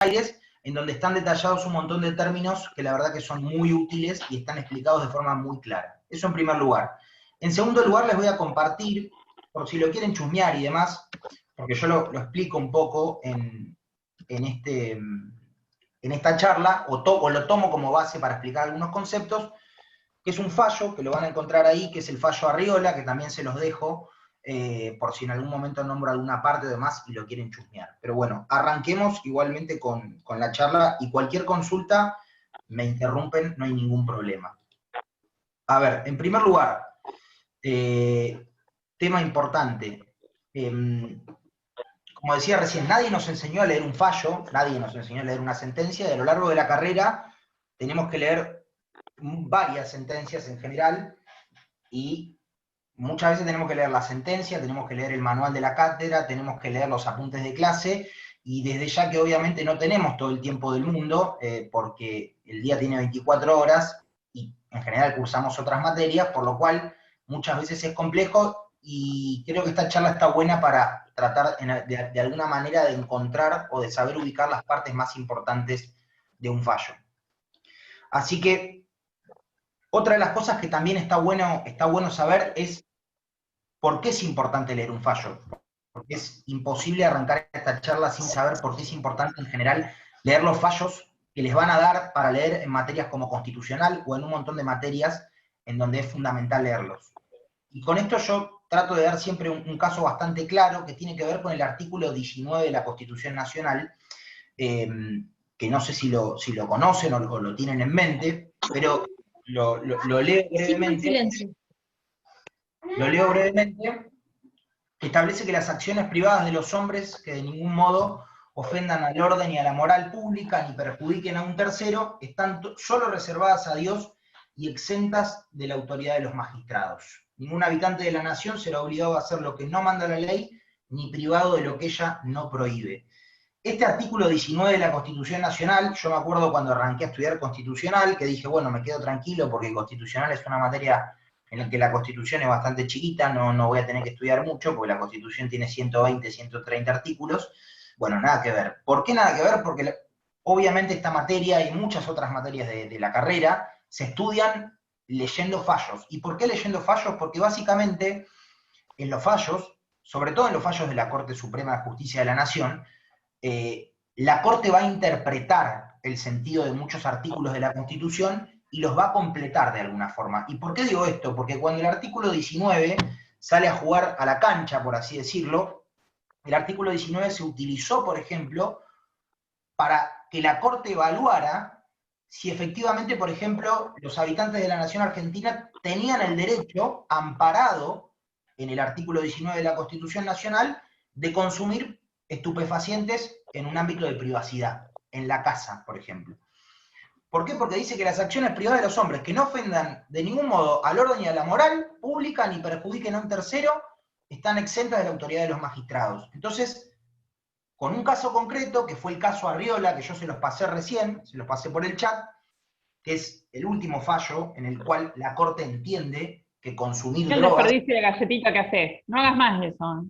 Aires, en donde están detallados un montón de términos que la verdad que son muy útiles y están explicados de forma muy clara. Eso en primer lugar. En segundo lugar, les voy a compartir, por si lo quieren chusmear y demás, porque yo lo explico un poco en esta charla, o lo tomo como base para explicar algunos conceptos, que es un fallo, que lo van a encontrar ahí, que es el fallo Arriola, que también se los dejo, por si en algún momento nombro alguna parte o demás y lo quieren chusmear. Pero bueno, arranquemos igualmente con la charla, y cualquier consulta me interrumpen, no hay ningún problema. A ver, en primer lugar, tema importante. Como decía recién, nadie nos enseñó a leer un fallo, nadie nos enseñó a leer una sentencia, y a lo largo de la carrera tenemos que leer varias sentencias en general, y muchas veces tenemos que leer la sentencia, tenemos que leer el manual de la cátedra, tenemos que leer los apuntes de clase, y desde ya que obviamente no tenemos todo el tiempo del mundo, porque el día tiene 24 horas, y en general cursamos otras materias, por lo cual muchas veces es complejo, y creo que esta charla está buena para tratar de alguna manera de encontrar o de saber ubicar las partes más importantes de un fallo. Así que otra de las cosas que también está bueno saber es por qué es importante leer un fallo. Porque es imposible arrancar esta charla sin saber por qué es importante en general leer los fallos que les van a dar para leer en materias como constitucional o en un montón de materias en donde es fundamental leerlos. Y con esto yo trato de dar siempre un caso bastante claro que tiene que ver con el artículo 19 de la Constitución Nacional, que no sé si lo conocen o lo tienen en mente, pero lo leo brevemente. Lo leo brevemente. Establece que las acciones privadas de los hombres que de ningún modo ofendan al orden y a la moral pública ni perjudiquen a un tercero están solo reservadas a Dios y exentas de la autoridad de los magistrados. Ningún habitante de la nación será obligado a hacer lo que no manda la ley, ni privado de lo que ella no prohíbe. Este artículo 19 de la Constitución Nacional, yo me acuerdo cuando arranqué a estudiar constitucional, que dije, bueno, me quedo tranquilo porque constitucional es una materia en la que la Constitución es bastante chiquita, no voy a tener que estudiar mucho, porque la Constitución tiene 120, 130 artículos. Bueno, nada que ver. ¿Por qué nada que ver? Porque obviamente esta materia y muchas otras materias de la carrera se estudian leyendo fallos. ¿Y por qué leyendo fallos? Porque básicamente en los fallos, sobre todo en los fallos de la Corte Suprema de Justicia de la Nación, la Corte va a interpretar el sentido de muchos artículos de la Constitución y los va a completar de alguna forma. ¿Y por qué digo esto? Porque cuando el artículo 19 sale a jugar a la cancha, por así decirlo, el artículo 19 se utilizó, por ejemplo, para que la Corte evaluara si efectivamente, por ejemplo, los habitantes de la nación argentina tenían el derecho, amparado en el artículo 19 de la Constitución Nacional, de consumir estupefacientes en un ámbito de privacidad, en la casa, por ejemplo. ¿Por qué? Porque dice que las acciones privadas de los hombres que no ofendan de ningún modo al orden y a la moral pública ni perjudiquen a un tercero están exentas de la autoridad de los magistrados. Entonces, con un caso concreto, que fue el caso Arriola, que yo se los pasé recién, se los pasé por el chat, que es el último fallo en el cual la Corte entiende que consumir el drogas... El desperdicio de galletita que haces. No hagas más eso.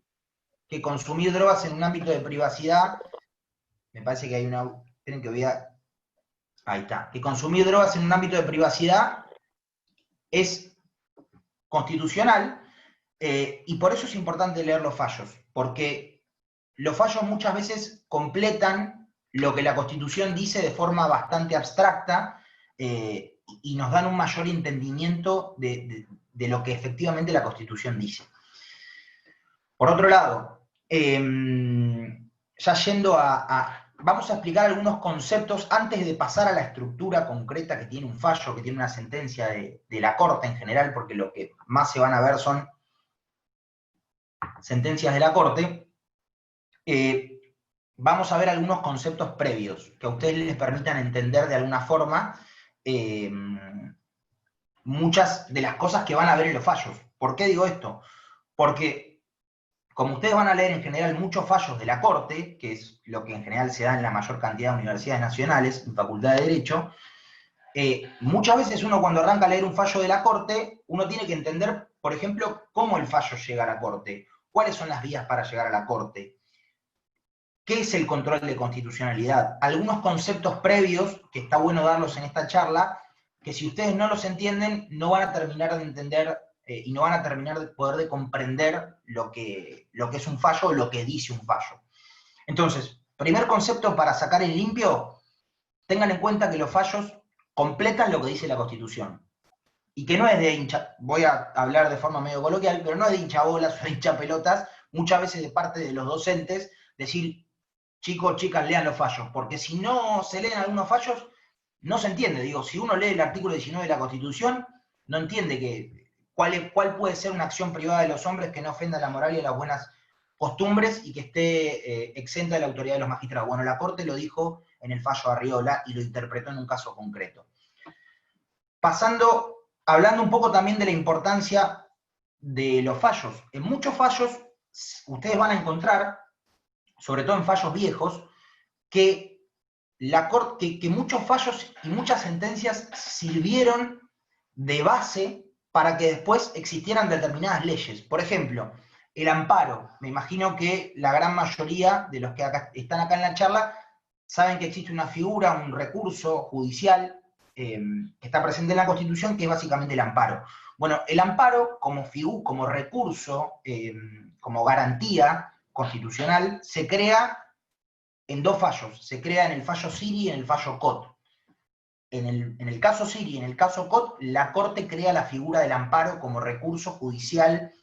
Que consumir drogas en un ámbito de privacidad, me parece que hay una... Esperen que voy a... Ahí está. Que consumir drogas en un ámbito de privacidad es constitucional, y por eso es importante leer los fallos, porque los fallos muchas veces completan lo que la Constitución dice de forma bastante abstracta, y nos dan un mayor entendimiento de lo que efectivamente la Constitución dice. Por otro lado, ya yendo vamos a explicar algunos conceptos antes de pasar a la estructura concreta que tiene un fallo, que tiene una sentencia de la Corte en general, porque lo que más se van a ver son sentencias de la Corte. Vamos a ver algunos conceptos previos que a ustedes les permitan entender de alguna forma muchas de las cosas que van a ver en los fallos. ¿Por qué digo esto? Porque como ustedes van a leer en general muchos fallos de la Corte, que es lo que en general se da en la mayor cantidad de universidades nacionales, en Facultad de Derecho, muchas veces uno cuando arranca a leer un fallo de la Corte, uno tiene que entender, por ejemplo, cómo el fallo llega a la Corte, cuáles son las vías para llegar a la Corte, ¿qué es el control de constitucionalidad? Algunos conceptos previos, que está bueno darlos en esta charla, que si ustedes no los entienden, no van a terminar de entender y no van a terminar de poder de comprender lo que es un fallo o lo que dice un fallo. Entonces, primer concepto para sacar en limpio, tengan en cuenta que los fallos completan lo que dice la Constitución. Y que no es de hincha, voy a hablar de forma medio coloquial, pero no es de hinchabolas o de hinchapelotas, muchas veces de parte de los docentes, decir, chicos, chicas, lean los fallos, porque si no se leen algunos fallos, no se entiende. Digo, si uno lee el artículo 19 de la Constitución, no entiende cuál puede ser una acción privada de los hombres que no ofenda la moral y las buenas costumbres y que esté exenta de la autoridad de los magistrados. Bueno, la Corte lo dijo en el fallo Arriola y lo interpretó en un caso concreto. Hablando un poco también de la importancia de los fallos. En muchos fallos, ustedes van a encontrar, sobre todo en fallos viejos, que muchos fallos y muchas sentencias sirvieron de base para que después existieran determinadas leyes. Por ejemplo, el amparo. Me imagino que la gran mayoría de los que están acá en la charla saben que existe una figura, un recurso judicial que está presente en la Constitución, que es básicamente el amparo. Bueno, el amparo como recurso, como garantía constitucional, se crea en dos fallos. Se crea en el fallo Siri y en el fallo Cot. En el caso Siri y en el caso Cot, la Corte crea la figura del amparo como recurso judicial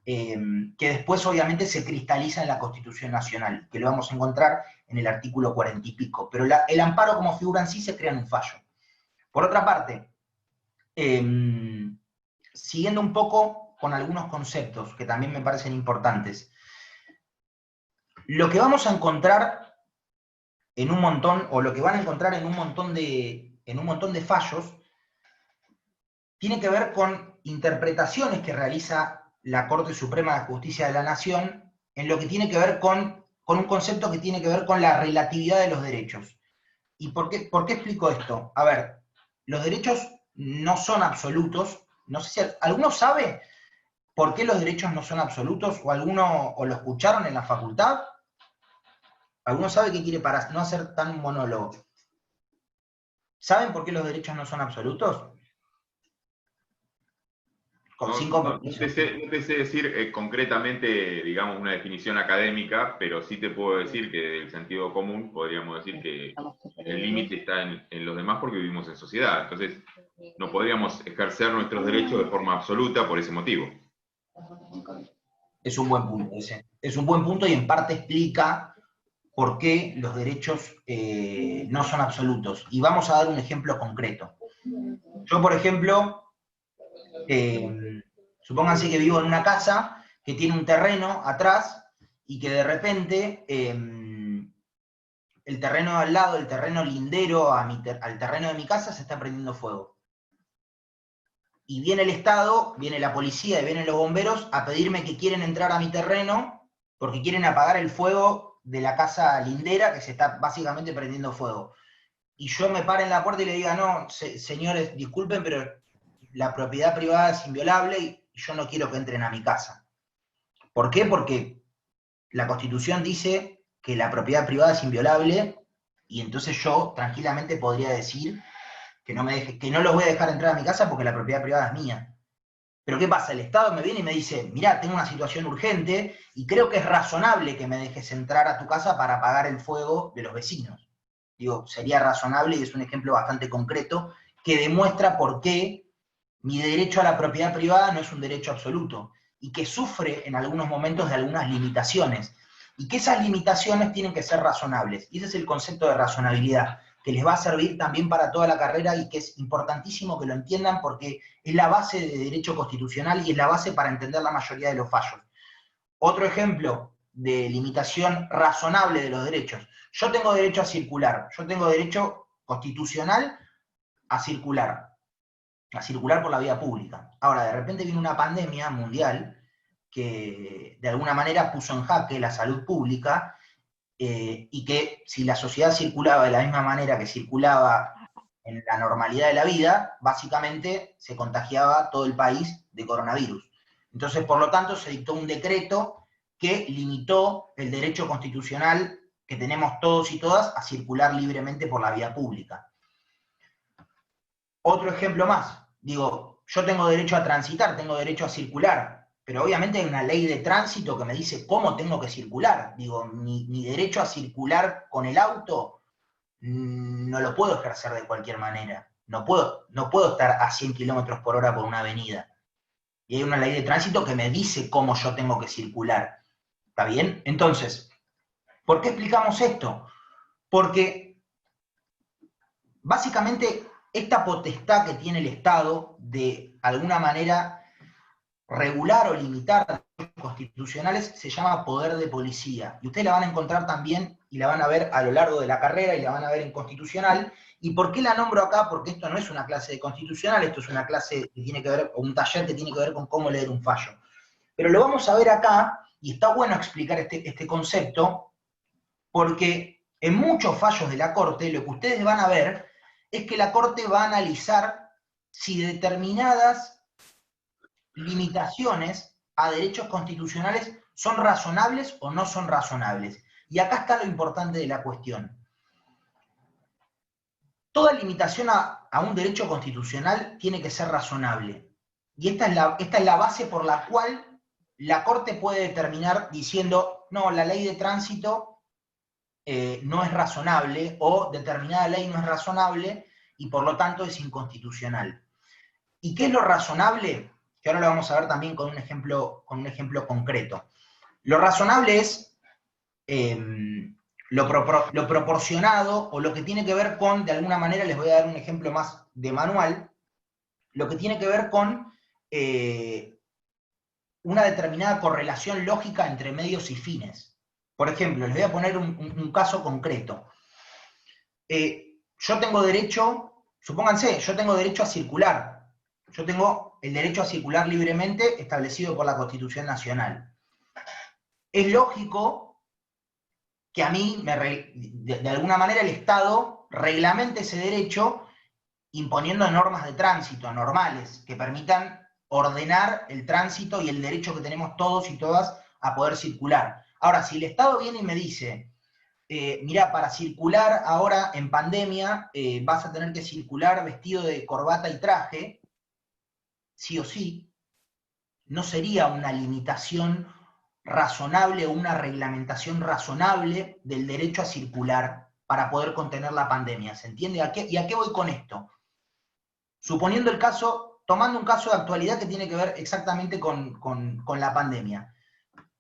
que después obviamente se cristaliza en la Constitución Nacional, que lo vamos a encontrar en el artículo 40 y pico. Pero el amparo como figura en sí se crea en un fallo. Por otra parte, siguiendo un poco con algunos conceptos que también me parecen importantes, lo que vamos a encontrar en un montón, o lo que van a encontrar en un montón de fallos, tiene que ver con interpretaciones que realiza la Corte Suprema de Justicia de la Nación en lo que tiene que ver con un concepto que tiene que ver con la relatividad de los derechos. ¿Y por qué explico esto? A ver, los derechos no son absolutos. No sé si alguno sabe por qué los derechos no son absolutos, o lo escucharon en la facultad. ¿Alguno sabe qué quiere para no hacer tan un monólogo? ¿Saben por qué los derechos no son absolutos? No te sé decir concretamente, digamos, una definición académica, pero sí te puedo decir que del sentido común podríamos decir que el límite está en los demás porque vivimos en sociedad. Entonces, no podríamos ejercer nuestros derechos de forma absoluta por ese motivo. Es un buen punto ese. Es un buen punto y en parte explica por qué los derechos no son absolutos. Y vamos a dar un ejemplo concreto. Yo, por ejemplo, supónganse que vivo en una casa que tiene un terreno atrás y que de repente el terreno de al lado, el terreno lindero al terreno de mi casa se está prendiendo fuego. Y viene el Estado, viene la policía y vienen los bomberos a pedirme que quieren entrar a mi terreno porque quieren apagar el fuego de la casa lindera que se está básicamente prendiendo fuego. Y yo me paro en la puerta y le diga, no, señores, disculpen, pero la propiedad privada es inviolable y yo no quiero que entren a mi casa. ¿Por qué? Porque la Constitución dice que la propiedad privada es inviolable y entonces yo tranquilamente podría decir que no los voy a dejar entrar a mi casa porque la propiedad privada es mía. Pero ¿qué pasa? El Estado me viene y me dice, mirá, tengo una situación urgente y creo que es razonable que me dejes entrar a tu casa para apagar el fuego de los vecinos. Digo, sería razonable y es un ejemplo bastante concreto que demuestra por qué mi derecho a la propiedad privada no es un derecho absoluto y que sufre en algunos momentos de algunas limitaciones y que esas limitaciones tienen que ser razonables. Y ese es el concepto de razonabilidad, que les va a servir también para toda la carrera y que es importantísimo que lo entiendan porque es la base de derecho constitucional y es la base para entender la mayoría de los fallos. Otro ejemplo de limitación razonable de los derechos. Yo tengo derecho a circular, yo tengo derecho constitucional a circular por la vía pública. Ahora, de repente viene una pandemia mundial que de alguna manera puso en jaque la salud pública y que si la sociedad circulaba de la misma manera que circulaba en la normalidad de la vida, básicamente se contagiaba todo el país de coronavirus. Entonces, por lo tanto, se dictó un decreto que limitó el derecho constitucional que tenemos todos y todas a circular libremente por la vía pública. Otro ejemplo más, digo, yo tengo derecho a transitar, tengo derecho a circular, pero obviamente hay una ley de tránsito que me dice cómo tengo que circular. Digo, mi derecho a circular con el auto no lo puedo ejercer de cualquier manera. No puedo estar a 100 km por hora por una avenida. Y hay una ley de tránsito que me dice cómo yo tengo que circular. ¿Está bien? Entonces, ¿por qué explicamos esto? Porque básicamente esta potestad que tiene el Estado de alguna manera regular o limitar derechos constitucionales se llama poder de policía. Y ustedes la van a encontrar también y la van a ver a lo largo de la carrera y la van a ver en constitucional. ¿Y por qué la nombro acá? Porque esto no es una clase de constitucional, esto es una clase que tiene que ver, o un taller que tiene que ver con cómo leer un fallo. Pero lo vamos a ver acá, y está bueno explicar este concepto, porque en muchos fallos de la Corte lo que ustedes van a ver es que la Corte va a analizar si determinadas limitaciones a derechos constitucionales son razonables o no son razonables. Y acá está lo importante de la cuestión. Toda limitación a un derecho constitucional tiene que ser razonable. Y esta es la base por la cual la Corte puede determinar diciendo, no, la ley de tránsito no es razonable, o determinada ley no es razonable, y por lo tanto es inconstitucional. ¿Y qué es lo razonable? Que ahora lo vamos a ver también con un ejemplo concreto. Lo razonable es lo proporcionado, o lo que tiene que ver con, de alguna manera, les voy a dar un ejemplo más de manual, lo que tiene que ver con una determinada correlación lógica entre medios y fines. Por ejemplo, les voy a poner un caso concreto. Yo tengo derecho, supónganse, yo tengo derecho a circular. Yo tengo el derecho a circular libremente establecido por la Constitución Nacional. Es lógico que a mí, de alguna manera, el Estado reglamente ese derecho imponiendo normas de tránsito normales que permitan ordenar el tránsito y el derecho que tenemos todos y todas a poder circular. Ahora, si el Estado viene y me dice, mirá, para circular ahora en pandemia vas a tener que circular vestido de corbata y traje, sí o sí, no sería una limitación razonable o una reglamentación razonable del derecho a circular para poder contener la pandemia. ¿Se entiende? ¿Y a qué voy con esto? Suponiendo el caso, tomando un caso de actualidad que tiene que ver exactamente con la pandemia.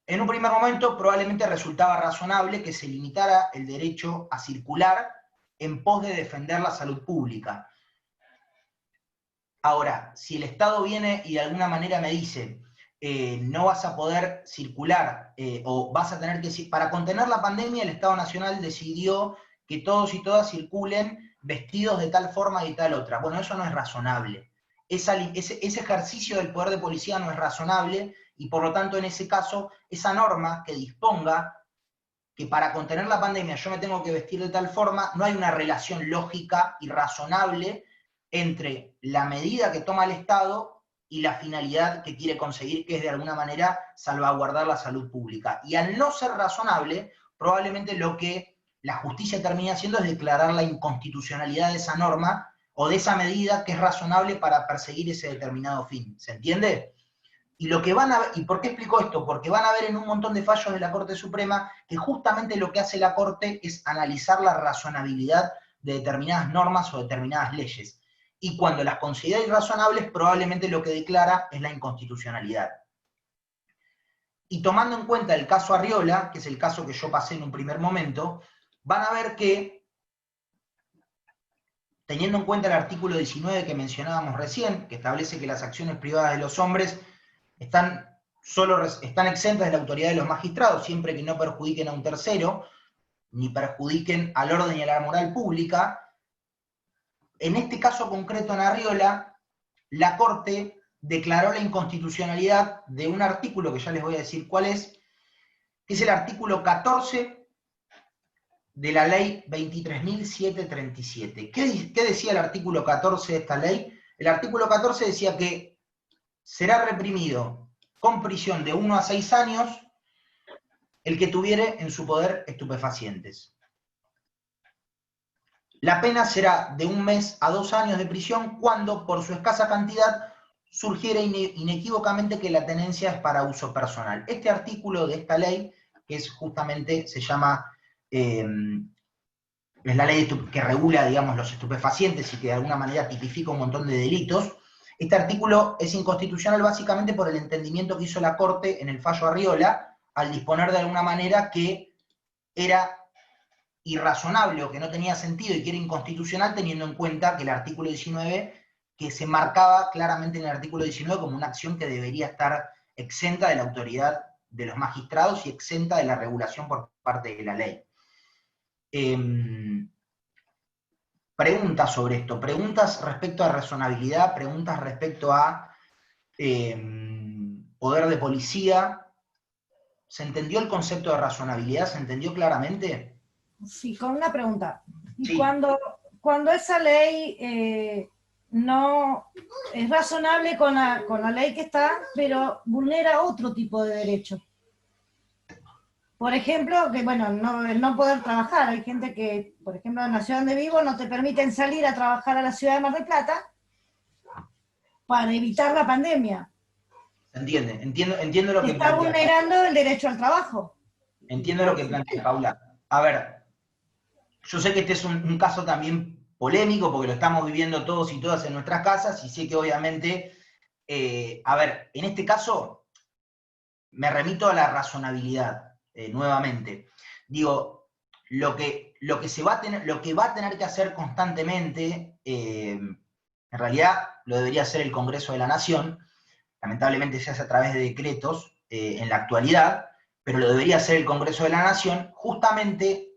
En un primer momento probablemente resultaba razonable que se limitara el derecho a circular en pos de defender la salud pública. Ahora, si el Estado viene y de alguna manera me dice, no vas a poder circular, o vas a tener que, para contener la pandemia, el Estado Nacional decidió que todos y todas circulen vestidos de tal forma y tal otra. Bueno, eso no es razonable. Ese ejercicio del poder de policía no es razonable, y por lo tanto, en ese caso, esa norma que disponga que para contener la pandemia yo me tengo que vestir de tal forma, no hay una relación lógica y razonable entre la medida que toma el Estado y la finalidad que quiere conseguir, que es de alguna manera salvaguardar la salud pública. Y al no ser razonable, probablemente lo que la justicia termina haciendo es declarar la inconstitucionalidad de esa norma o de esa medida que es razonable para perseguir ese determinado fin. ¿Se entiende? Y lo que van a ver, ¿y por qué explico esto? Porque van a ver en un montón de fallos de la Corte Suprema que justamente lo que hace la Corte es analizar la razonabilidad de determinadas normas o determinadas leyes. Y cuando las considera irrazonables, probablemente lo que declara es la inconstitucionalidad. Y tomando en cuenta el caso Arriola, que es el caso que yo pasé en un primer momento, van a ver que, teniendo en cuenta el artículo 19 que mencionábamos recién, que establece que las acciones privadas de los hombres están exentas de la autoridad de los magistrados, siempre que no perjudiquen a un tercero, ni perjudiquen al orden y a la moral pública. En este caso concreto en Arriola, la Corte declaró la inconstitucionalidad de un artículo, que ya les voy a decir cuál es, que es el artículo 14 de la ley 23.737. ¿Qué decía el artículo 14 de esta ley? El artículo 14 decía que será reprimido con prisión de 1 a 6 años el que tuviere en su poder estupefacientes. La pena será de 1 mes a 2 años de prisión cuando, por su escasa cantidad, surgiera inequívocamente que la tenencia es para uso personal. Este artículo de esta ley, que es justamente, se llama, es la ley que regula, digamos, los estupefacientes y que de alguna manera tipifica un montón de delitos. Este artículo es inconstitucional básicamente por el entendimiento que hizo la Corte en el fallo Arriola, al disponer de alguna manera que era irrazonable o que no tenía sentido y que era inconstitucional, teniendo en cuenta que el artículo 19, que se marcaba claramente en el artículo 19 como una acción que debería estar exenta de la autoridad de los magistrados y exenta de la regulación por parte de la ley. Preguntas sobre esto, preguntas respecto a razonabilidad, preguntas respecto a poder de policía. ¿Se entendió el concepto de razonabilidad? ¿Se entendió claramente? Sí, con una pregunta. Y Sí. cuando esa ley no es razonable con la ley que está, pero vulnera otro tipo de derechos. Por ejemplo, que bueno, el no poder trabajar. Hay gente que, por ejemplo, en la ciudad donde vivo no te permiten salir a trabajar a la ciudad de Mar del Plata para evitar la pandemia. Entiendo lo que está vulnerando el derecho al trabajo. Entiendo lo que plantea Paula. A ver, yo sé que este es un caso también polémico porque lo estamos viviendo todos y todas en nuestras casas y sé que obviamente, a ver, en este caso me remito a la razonabilidad, nuevamente. Digo, lo que va a tener que hacer constantemente, en realidad lo debería hacer el Congreso de la Nación, lamentablemente se hace a través de decretos en la actualidad, pero lo debería hacer el Congreso de la Nación, justamente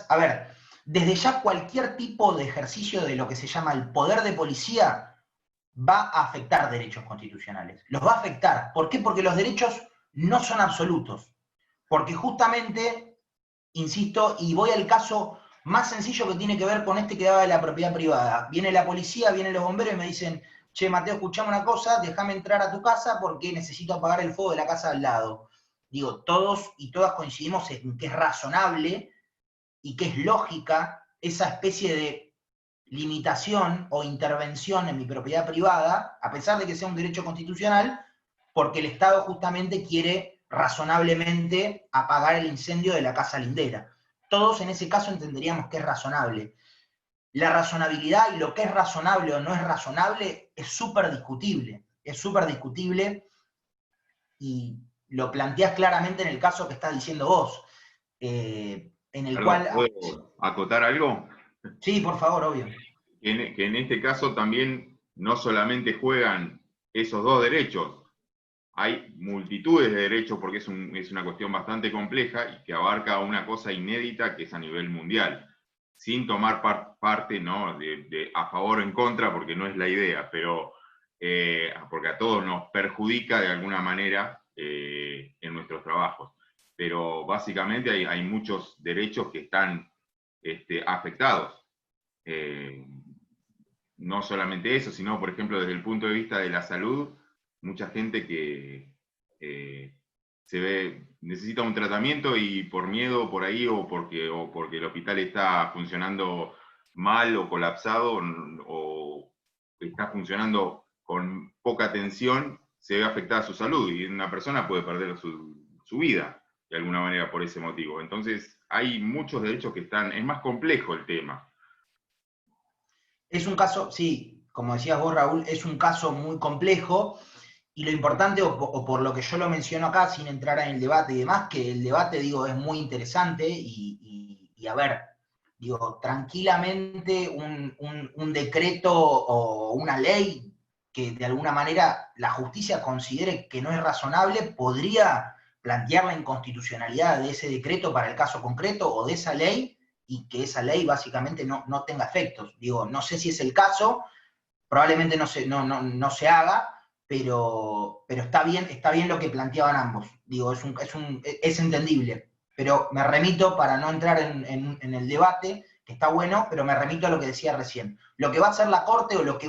a ver, desde ya cualquier tipo de ejercicio de lo que se llama el poder de policía va a afectar derechos constitucionales. Los va a afectar. ¿Por qué? Porque los derechos no son absolutos. Porque justamente, insisto, y voy al caso más sencillo que tiene que ver con este que daba de la propiedad privada. Viene la policía, vienen los bomberos y me dicen, che, Mateo, escuchame una cosa, déjame entrar a tu casa porque necesito apagar el fuego de la casa al lado. Digo, todos y todas coincidimos en que es razonable y que es lógica esa especie de limitación o intervención en mi propiedad privada, a pesar de que sea un derecho constitucional, porque el Estado justamente quiere razonablemente apagar el incendio de la casa lindera. Todos en ese caso entenderíamos que es razonable. La razonabilidad y lo que es razonable o no es razonable es súper discutible y lo planteás claramente en el caso que estás diciendo vos. En el cual... ¿Puedo acotar algo? Sí, por favor, obvio. Que en este caso también no solamente juegan esos dos derechos, hay multitudes de derechos porque es una cuestión bastante compleja y que abarca una cosa inédita que es a nivel mundial, sin tomar parte, ¿no?, de a favor o en contra, porque no es la idea, pero porque a todos nos perjudica de alguna manera en nuestros trabajos. Pero básicamente hay muchos derechos que están afectados. No solamente eso, sino, por ejemplo, desde el punto de vista de la salud, mucha gente que necesita un tratamiento y por miedo por ahí o porque el hospital está funcionando mal o colapsado o está funcionando con poca atención, se ve afectada su salud y una persona puede perder su vida de alguna manera por ese motivo. Entonces hay muchos derechos que es más complejo el tema. Es un caso, sí, como decías vos, Raúl, es un caso muy complejo, y lo importante, o por lo que yo lo menciono acá, sin entrar en el debate y demás, que el debate, digo, es muy interesante, y a ver, digo, tranquilamente un decreto o una ley que de alguna manera la justicia considere que no es razonable, podría plantear la inconstitucionalidad de ese decreto para el caso concreto o de esa ley, y que esa ley básicamente no tenga efectos. Digo, no sé si es el caso, probablemente no se haga, pero está bien lo que planteaban ambos. Digo, es entendible. Pero me remito, para no entrar en el debate, que está bueno, pero me remito a lo que decía recién. Lo que va a hacer la Corte, o lo que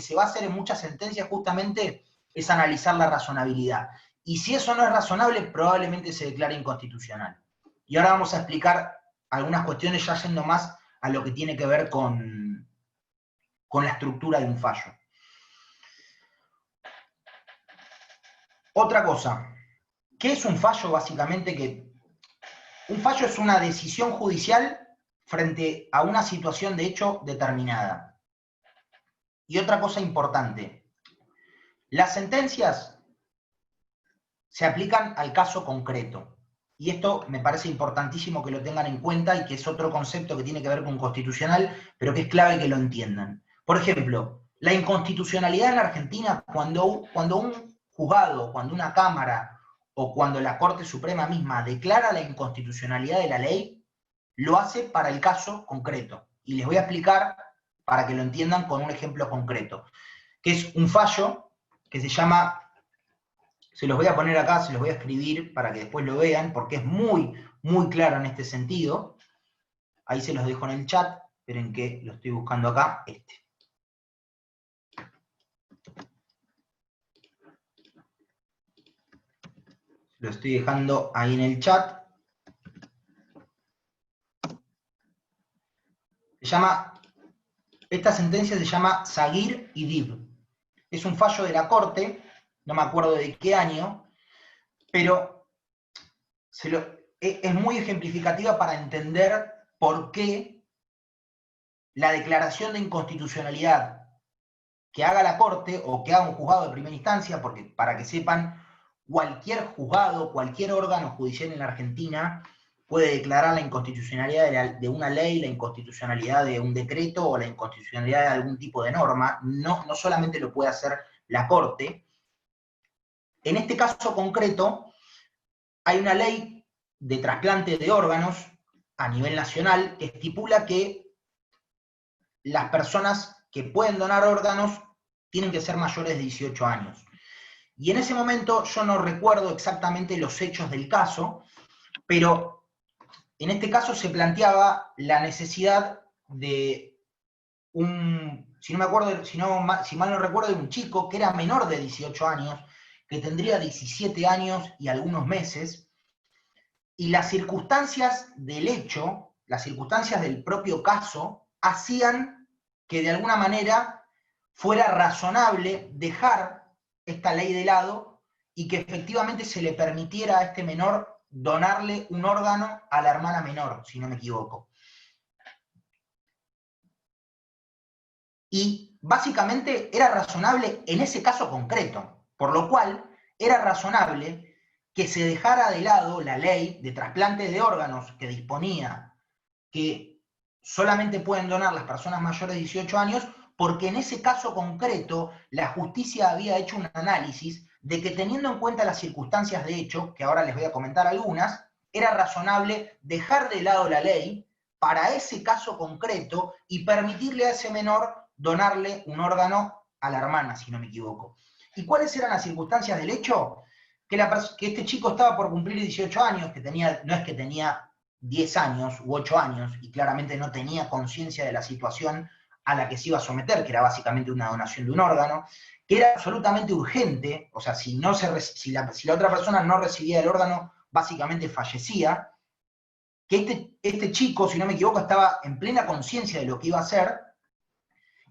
se va a hacer en muchas sentencias justamente, es analizar la razonabilidad. y si eso no es razonable, probablemente se declare inconstitucional. Y ahora vamos a explicar algunas cuestiones ya yendo más a lo que tiene que ver con la estructura de un fallo. Otra cosa, ¿qué es un fallo? Básicamente un fallo es una decisión judicial frente a una situación de hecho determinada. Y otra cosa importante, las sentencias se aplican al caso concreto. Y esto me parece importantísimo que lo tengan en cuenta y que es otro concepto que tiene que ver con constitucional, pero que es clave que lo entiendan. Por ejemplo, la inconstitucionalidad en la Argentina, cuando un juzgado, cuando una Cámara o cuando la Corte Suprema misma declara la inconstitucionalidad de la ley, lo hace para el caso concreto. Y les voy a explicar para que lo entiendan con un ejemplo concreto, que es un fallo que se llama... Se los voy a poner acá, se los voy a escribir para que después lo vean, porque es muy, muy claro en este sentido. Ahí se los dejo en el chat, esperen que lo estoy buscando acá, Lo estoy dejando ahí en el chat. Esta sentencia se llama Zaguir y Dib. Es un fallo de la Corte, no me acuerdo de qué año, pero es muy ejemplificativa para entender por qué la declaración de inconstitucionalidad que haga la Corte o que haga un juzgado de primera instancia, porque para que sepan, cualquier juzgado, cualquier órgano judicial en la Argentina puede declarar la inconstitucionalidad de una ley, la inconstitucionalidad de un decreto o la inconstitucionalidad de algún tipo de norma. No solamente lo puede hacer la Corte. En este caso concreto, hay una ley de trasplante de órganos a nivel nacional que estipula que las personas que pueden donar órganos tienen que ser mayores de 18 años. Y en ese momento yo no recuerdo exactamente los hechos del caso, pero en este caso se planteaba la necesidad de si mal no recuerdo, de un chico que era menor de 18 años, que tendría 17 años y algunos meses, y las circunstancias del hecho, las circunstancias del propio caso, hacían que de alguna manera fuera razonable dejar esta ley de lado y que efectivamente se le permitiera a este menor donarle un órgano a la hermana menor, si no me equivoco. Y básicamente era razonable en ese caso concreto, por lo cual era razonable que se dejara de lado la ley de trasplantes de órganos que disponía que solamente pueden donar las personas mayores de 18 años, porque en ese caso concreto la justicia había hecho un análisis de que, teniendo en cuenta las circunstancias de hecho, que ahora les voy a comentar algunas, era razonable dejar de lado la ley para ese caso concreto y permitirle a ese menor donarle un órgano a la hermana, si no me equivoco. ¿Y cuáles eran las circunstancias del hecho? Que este chico estaba por cumplir 18 años, no es que tenía 10 años u 8 años, y claramente no tenía conciencia de la situación a la que se iba a someter, que era básicamente una donación de un órgano, que era absolutamente urgente, o sea, si la otra persona no recibía el órgano, básicamente fallecía, que este chico, si no me equivoco, estaba en plena conciencia de lo que iba a hacer,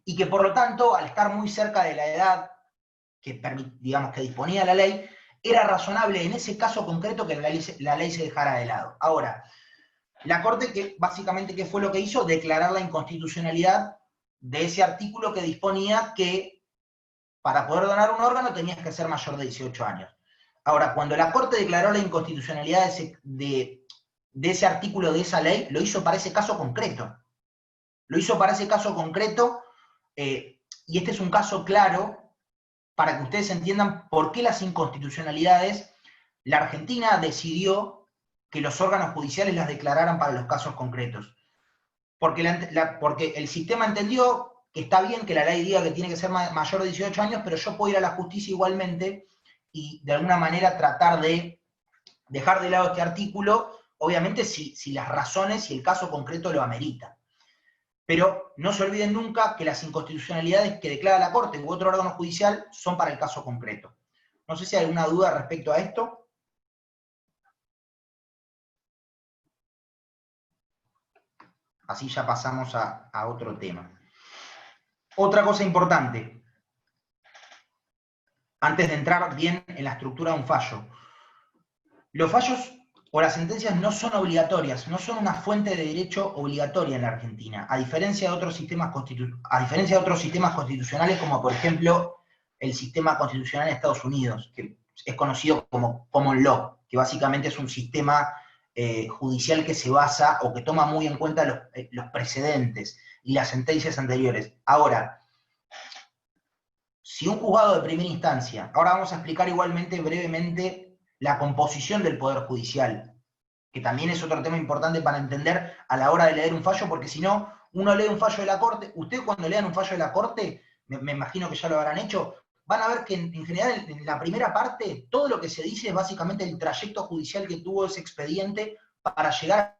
y que por lo tanto, al estar muy cerca de la edad que disponía la ley, era razonable en ese caso concreto que la ley se dejara de lado. Ahora, la Corte, básicamente, ¿qué fue lo que hizo? Declarar la inconstitucionalidad de ese artículo que disponía que para poder donar un órgano tenías que ser mayor de 18 años. Ahora, cuando la Corte declaró la inconstitucionalidad de ese artículo de esa ley, lo hizo para ese caso concreto. Lo hizo para ese caso concreto, y este es un caso claro para que ustedes entiendan por qué las inconstitucionalidades, la Argentina decidió que los órganos judiciales las declararan para los casos concretos. Porque el sistema entendió que está bien que la ley diga que tiene que ser mayor de 18 años, pero yo puedo ir a la justicia igualmente y de alguna manera tratar de dejar de lado este artículo, obviamente si las razones y el caso concreto lo amerita. Pero no se olviden nunca que las inconstitucionalidades que declara la Corte u otro órgano judicial son para el caso concreto. No sé si hay alguna duda respecto a esto. Así ya pasamos a otro tema. Otra cosa importante, antes de entrar bien en la estructura de un fallo. Los fallos o las sentencias no son obligatorias, no son una fuente de derecho obligatoria en la Argentina, a diferencia de otros sistemas constitucionales, como por ejemplo el sistema constitucional en Estados Unidos, que es conocido como Common Law, que básicamente es un sistema judicial que se basa o que toma muy en cuenta los precedentes y las sentencias anteriores. Ahora, si un juzgado de primera instancia, ahora vamos a explicar igualmente brevemente la composición del Poder Judicial, que también es otro tema importante para entender a la hora de leer un fallo, porque si no, uno lee un fallo de la Corte, ustedes cuando lean un fallo de la Corte, me imagino que ya lo habrán hecho, van a ver que en general en la primera parte, todo lo que se dice es básicamente el trayecto judicial que tuvo ese expediente para llegar a...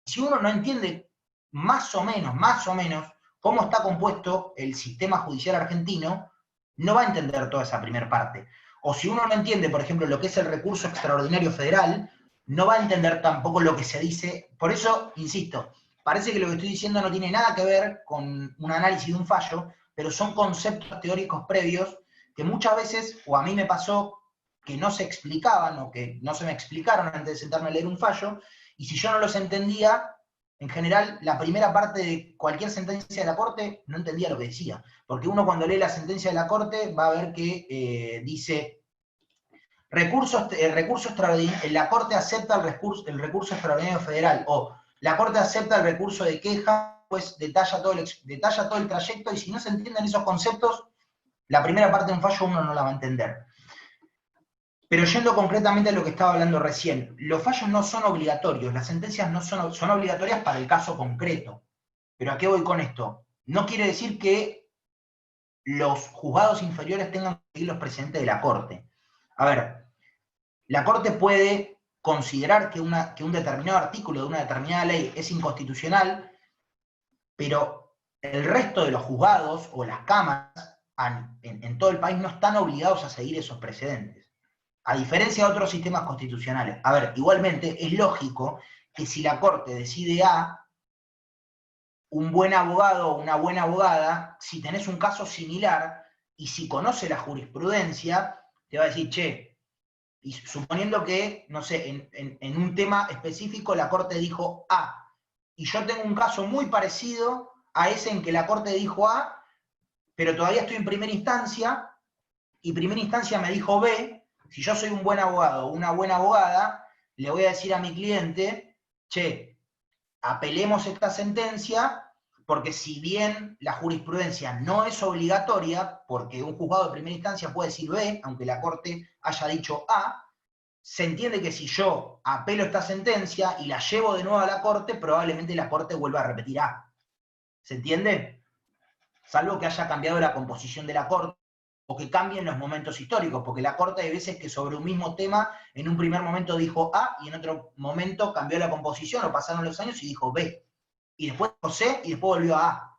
Si uno no entiende más o menos, cómo está compuesto el sistema judicial argentino, no va a entender toda esa primera parte. O si uno no entiende, por ejemplo, lo que es el recurso extraordinario federal, no va a entender tampoco lo que se dice. Por eso, insisto, parece que lo que estoy diciendo no tiene nada que ver con un análisis de un fallo, pero son conceptos teóricos previos que muchas veces, o a mí me pasó, que no se explicaban o que no se me explicaron antes de sentarme a leer un fallo, y si yo no los entendía, en general, la primera parte de cualquier sentencia de la Corte no entendía lo que decía. Porque uno cuando lee la sentencia de la Corte va a ver que dice, recurso extraordinario, la Corte acepta el recurso extraordinario federal, o la Corte acepta el recurso de queja, pues detalla todo el trayecto, y si no se entienden esos conceptos, la primera parte de un fallo uno no la va a entender. Pero yendo concretamente a lo que estaba hablando recién, los fallos no son obligatorios, las sentencias no son obligatorias para el caso concreto. ¿Pero a qué voy con esto? No quiere decir que los juzgados inferiores tengan que seguir los precedentes de la Corte. A ver, la Corte puede considerar que un determinado artículo de una determinada ley es inconstitucional, pero el resto de los juzgados o las cámaras en todo el país no están obligados a seguir esos precedentes. A diferencia de otros sistemas constitucionales. A ver, igualmente es lógico que si la Corte decide A, un buen abogado o una buena abogada, si tenés un caso similar y si conoce la jurisprudencia, te va a decir, che, y suponiendo que, no sé, en un tema específico la Corte dijo A, y yo tengo un caso muy parecido a ese en que la Corte dijo A, pero todavía estoy en primera instancia, y primera instancia me dijo B. Si yo soy un buen abogado o una buena abogada, le voy a decir a mi cliente, che, apelemos esta sentencia, porque si bien la jurisprudencia no es obligatoria, porque un juzgado de primera instancia puede decir B, aunque la Corte haya dicho A, se entiende que si yo apelo esta sentencia y la llevo de nuevo a la Corte, probablemente la Corte vuelva a repetir A. ¿Se entiende? Salvo que haya cambiado la composición de la Corte, o que cambien los momentos históricos, porque la Corte hay veces que sobre un mismo tema, en un primer momento dijo A, y en otro momento cambió la composición, o pasaron los años y dijo B. Y después dijo C, y después volvió a A.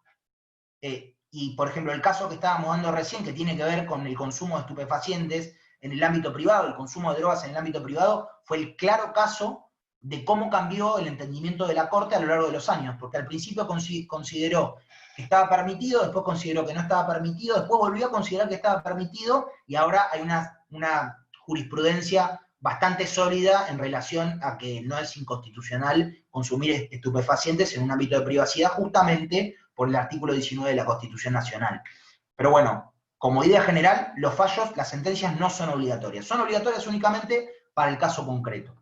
Y, por ejemplo, el caso que estábamos dando recién, que tiene que ver con el consumo de estupefacientes en el ámbito privado, el consumo de drogas en el ámbito privado, fue el claro caso de cómo cambió el entendimiento de la Corte a lo largo de los años, porque al principio consideró que estaba permitido, después consideró que no estaba permitido, después volvió a considerar que estaba permitido, y ahora hay una jurisprudencia bastante sólida en relación a que no es inconstitucional consumir estupefacientes en un ámbito de privacidad, justamente por el artículo 19 de la Constitución Nacional. Pero bueno, como idea general, los fallos, las sentencias no son obligatorias. Son obligatorias únicamente para el caso concreto.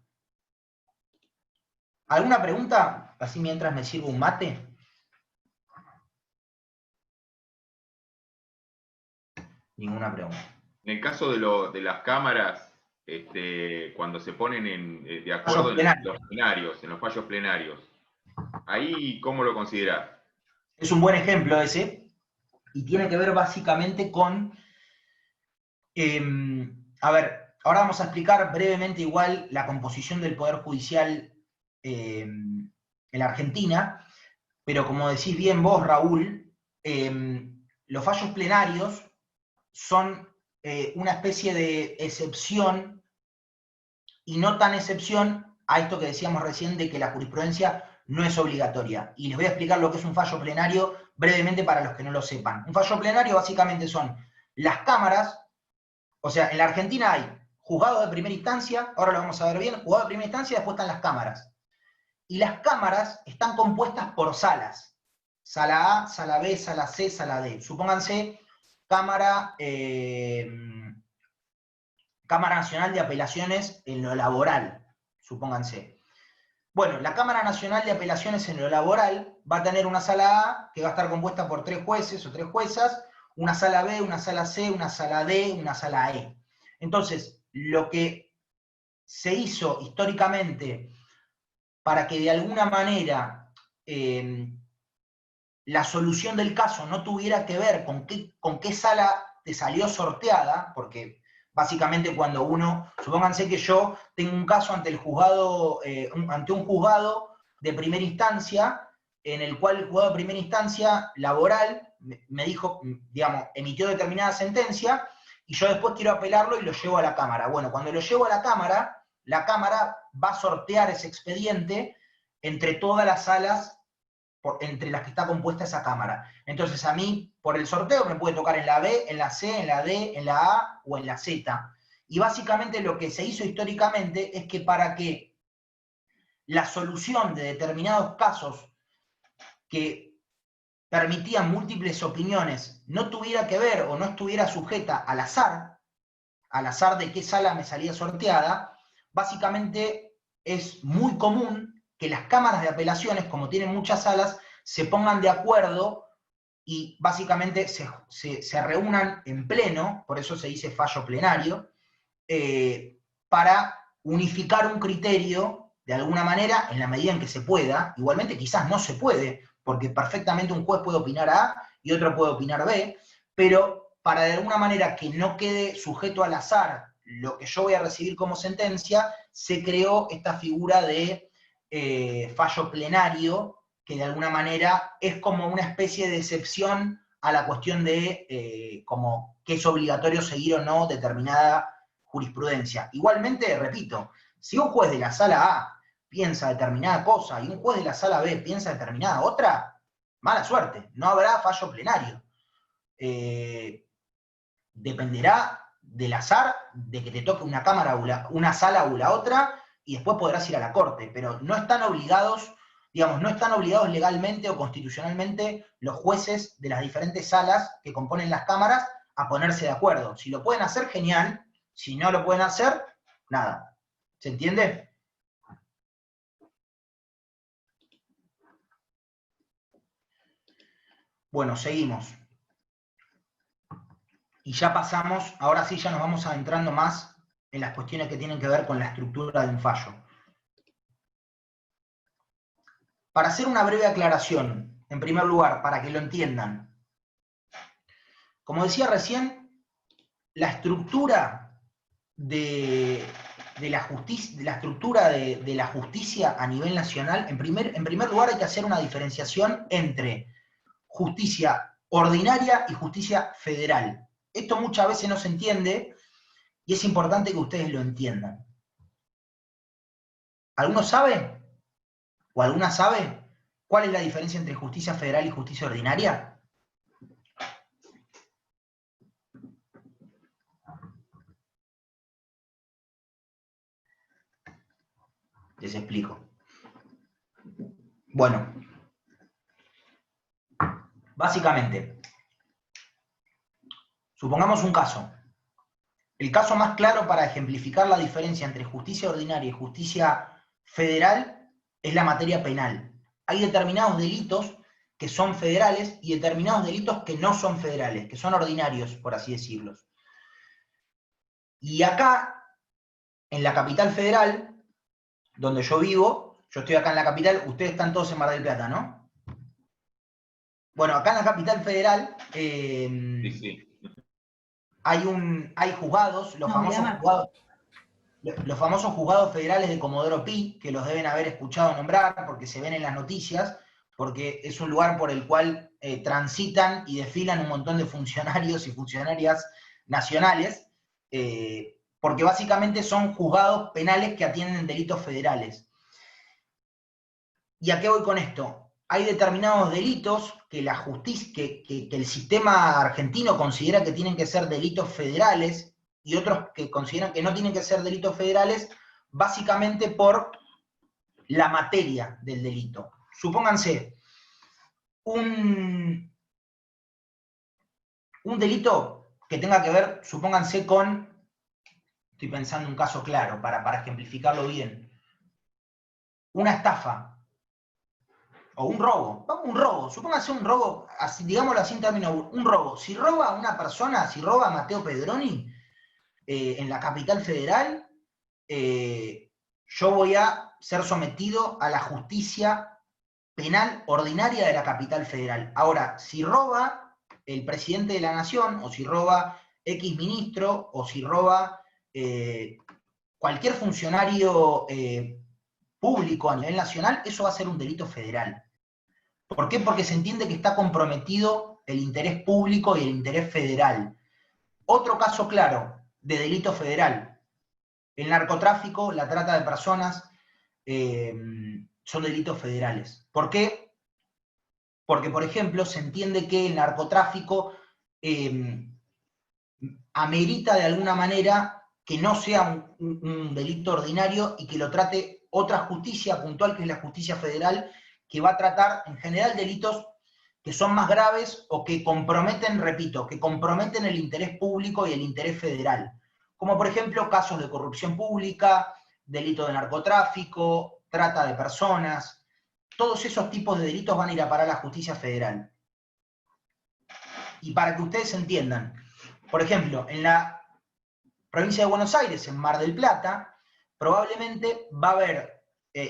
¿Alguna pregunta? Así mientras me sirvo un mate. Ninguna pregunta. En el caso de las cámaras, cuando se ponen de acuerdo en los plenarios, en los fallos plenarios, ¿ahí cómo lo considerás? Es un buen ejemplo ese, y tiene que ver básicamente con... a ver, ahora vamos a explicar brevemente igual la composición del Poder Judicial en la Argentina, pero como decís bien vos, Raúl, los fallos plenarios son una especie de excepción, y no tan excepción, a esto que decíamos recién de que la jurisprudencia no es obligatoria. Y les voy a explicar lo que es un fallo plenario brevemente para los que no lo sepan. Un fallo plenario básicamente son las cámaras, o sea, en la Argentina hay juzgado de primera instancia, ahora lo vamos a ver bien, juzgado de primera instancia, después están las cámaras. Y las cámaras están compuestas por salas. Sala A, sala B, sala C, sala D. Supónganse, Cámara Nacional de Apelaciones en lo laboral, supónganse. Bueno, la Cámara Nacional de Apelaciones en lo laboral va a tener una sala A que va a estar compuesta por 3 jueces o 3 juezas, una sala B, una sala C, una sala D, una sala E. Entonces, lo que se hizo históricamente para que de alguna manera la solución del caso no tuviera que ver con qué sala te salió sorteada, porque básicamente cuando uno, supónganse que yo tengo un caso ante el juzgado, ante un juzgado de primera instancia, en el cual el juzgado de primera instancia laboral me dijo, digamos, emitió determinada sentencia, y yo después quiero apelarlo y lo llevo a la Cámara. Bueno, cuando lo llevo a la Cámara va a sortear ese expediente entre todas las salas entre las que está compuesta esa Cámara. Entonces a mí, por el sorteo, me puede tocar en la B, en la C, en la D, en la A o en la Z. Y básicamente lo que se hizo históricamente es que para que la solución de determinados casos que permitían múltiples opiniones no tuviera que ver o no estuviera sujeta al azar de qué sala me salía sorteada, básicamente es muy común que las cámaras de apelaciones, como tienen muchas salas, se pongan de acuerdo y básicamente se reúnan en pleno, por eso se dice fallo plenario, para unificar un criterio de alguna manera, en la medida en que se pueda. Igualmente quizás no se puede, porque perfectamente un juez puede opinar A y otro puede opinar B, pero para de alguna manera que no quede sujeto al azar lo que yo voy a recibir como sentencia, se creó esta figura de fallo plenario, que de alguna manera es como una especie de excepción a la cuestión de como que es obligatorio seguir o no determinada jurisprudencia. Igualmente, repito, si un juez de la sala A piensa determinada cosa y un juez de la sala B piensa determinada otra, mala suerte, no habrá fallo plenario. Dependerá del azar de que te toque una cámara o una sala o la otra, y después podrás ir a la corte, pero no están obligados, digamos, no están obligados legalmente o constitucionalmente los jueces de las diferentes salas que componen las cámaras a ponerse de acuerdo. Si lo pueden hacer, genial. Si no lo pueden hacer, nada. ¿Se entiende? Bueno, seguimos. Y ya pasamos, ahora sí ya nos vamos adentrando más en las cuestiones que tienen que ver con la estructura de un fallo. Para hacer una breve aclaración, en primer lugar, para que lo entiendan. Como decía recién, la estructura de la justicia a nivel nacional, en primer lugar hay que hacer una diferenciación entre justicia ordinaria y justicia federal. Esto muchas veces no se entiende y es importante que ustedes lo entiendan. ¿Alguno sabe? ¿O alguna sabe cuál es la diferencia entre justicia federal y justicia ordinaria? Les explico. Bueno, básicamente, supongamos un caso. El caso más claro para ejemplificar la diferencia entre justicia ordinaria y justicia federal es la materia penal. Hay determinados delitos que son federales y determinados delitos que no son federales, que son ordinarios, por así decirlo. Y acá, en la capital federal, donde yo vivo, yo estoy acá en la capital, ustedes están todos en Mar del Plata, ¿no? Bueno, acá en la capital federal sí. Hay juzgados, los famosos juzgados federales de Comodoro Pi, que los deben haber escuchado nombrar porque se ven en las noticias, porque es un lugar por el cual transitan y desfilan un montón de funcionarios y funcionarias nacionales, porque básicamente son juzgados penales que atienden delitos federales. ¿Y a qué voy con esto? Hay determinados delitos que la justicia, que el sistema argentino considera que tienen que ser delitos federales, y otros que consideran que no tienen que ser delitos federales, básicamente por la materia del delito. Supónganse, un delito que tenga que ver, supónganse con, estoy pensando en un caso claro, para ejemplificarlo bien, una estafa, o un robo, supónganse un robo, así, digámoslo así en términos, un robo. Si roba a una persona, si roba a Mateo Pedroni en la capital federal, yo voy a ser sometido a la justicia penal ordinaria de la capital federal. Ahora, si roba el presidente de la nación, o si roba X ministro, o si roba cualquier funcionario público a nivel nacional, eso va a ser un delito federal. ¿Por qué? Porque se entiende que está comprometido el interés público y el interés federal. Otro caso claro de delito federal, el narcotráfico, la trata de personas, son delitos federales. ¿Por qué? Porque, por ejemplo, se entiende que el narcotráfico amerita de alguna manera que no sea un delito ordinario y que lo trate otra justicia puntual, que es la justicia federal, que va a tratar en general delitos que son más graves o que comprometen, repito, que comprometen el interés público y el interés federal. Como por ejemplo casos de corrupción pública, delito de narcotráfico, trata de personas. Todos esos tipos de delitos van a ir a parar a la justicia federal. Y para que ustedes entiendan, por ejemplo, en la provincia de Buenos Aires, en Mar del Plata, probablemente va a haber,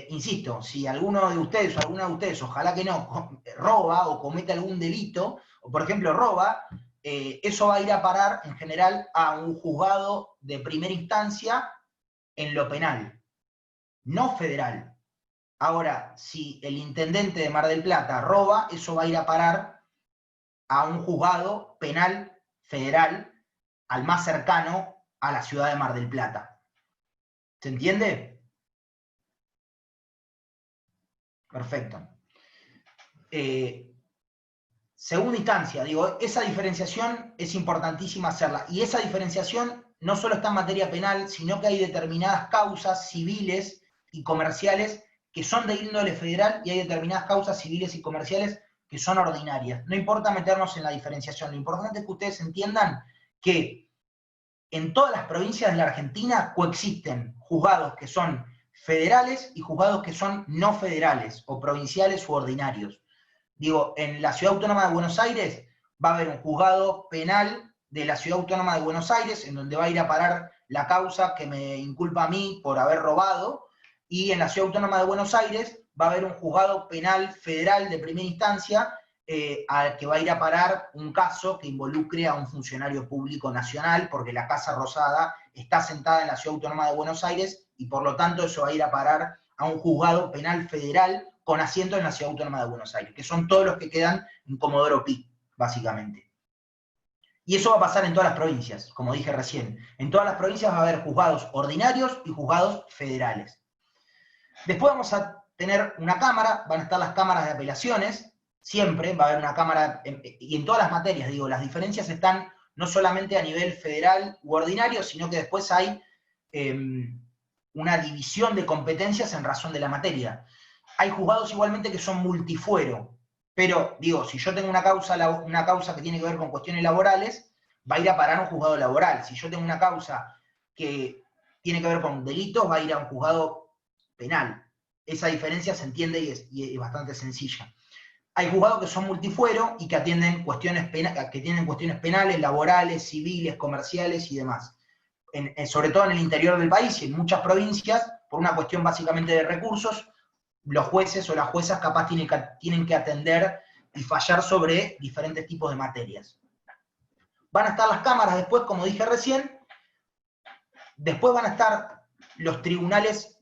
insisto, si alguno de ustedes o alguna de ustedes, ojalá que no, roba o comete algún delito, o por ejemplo roba, eso va a ir a parar en general a un juzgado de primera instancia en lo penal, no federal. Ahora, si el intendente de Mar del Plata roba, eso va a ir a parar a un juzgado penal federal, al más cercano a la ciudad de Mar del Plata. ¿Se entiende? Perfecto. Segunda instancia, digo, esa diferenciación es importantísima hacerla. Y esa diferenciación no solo está en materia penal, sino que hay determinadas causas civiles y comerciales que son de índole federal y hay determinadas causas civiles y comerciales que son ordinarias. No importa meternos en la diferenciación, lo importante es que ustedes entiendan que en todas las provincias de la Argentina coexisten juzgados que son federales y juzgados que son no federales, o provinciales u ordinarios. Digo, en la Ciudad Autónoma de Buenos Aires va a haber un juzgado penal de la Ciudad Autónoma de Buenos Aires, en donde va a ir a parar la causa que me inculpa a mí por haber robado, y en la Ciudad Autónoma de Buenos Aires va a haber un juzgado penal federal de primera instancia al que va a ir a parar un caso que involucre a un funcionario público nacional, porque la Casa Rosada está sentada en la Ciudad Autónoma de Buenos Aires y por lo tanto eso va a ir a parar a un juzgado penal federal con asiento en la Ciudad Autónoma de Buenos Aires, que son todos los que quedan en Comodoro Pi, básicamente. Y eso va a pasar en todas las provincias, como dije recién. En todas las provincias va a haber juzgados ordinarios y juzgados federales. Después vamos a tener una cámara, van a estar las cámaras de apelaciones, siempre va a haber una cámara, y en todas las materias, digo, las diferencias están no solamente a nivel federal u ordinario, sino que después hay una división de competencias en razón de la materia. Hay juzgados igualmente que son multifuero, pero digo, si yo tengo una causa que tiene que ver con cuestiones laborales, va a ir a parar a un juzgado laboral. Si yo tengo una causa que tiene que ver con delitos, va a ir a un juzgado penal. Esa diferencia se entiende y es bastante sencilla. Hay juzgados que son multifuero y que atienden cuestiones penales, laborales, civiles, comerciales y demás. Sobre todo en el interior del país y en muchas provincias, por una cuestión básicamente de recursos, los jueces o las juezas capaz tienen que atender y fallar sobre diferentes tipos de materias. Van a estar las cámaras después, como dije recién. Después van a estar los tribunales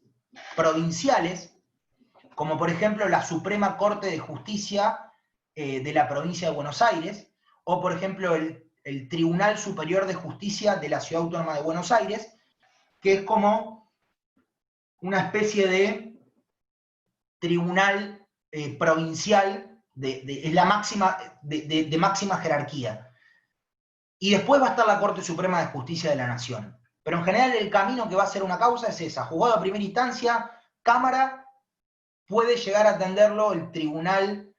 provinciales, como por ejemplo la Suprema Corte de Justicia de la provincia de Buenos Aires, o por ejemplo el Tribunal Superior de Justicia de la Ciudad Autónoma de Buenos Aires, que es como una especie de tribunal provincial, es la máxima, de máxima jerarquía. Y después va a estar la Corte Suprema de Justicia de la Nación. Pero en general el camino que va a ser una causa es esa, juzgado a primera instancia, Cámara, puede llegar a atenderlo el Tribunal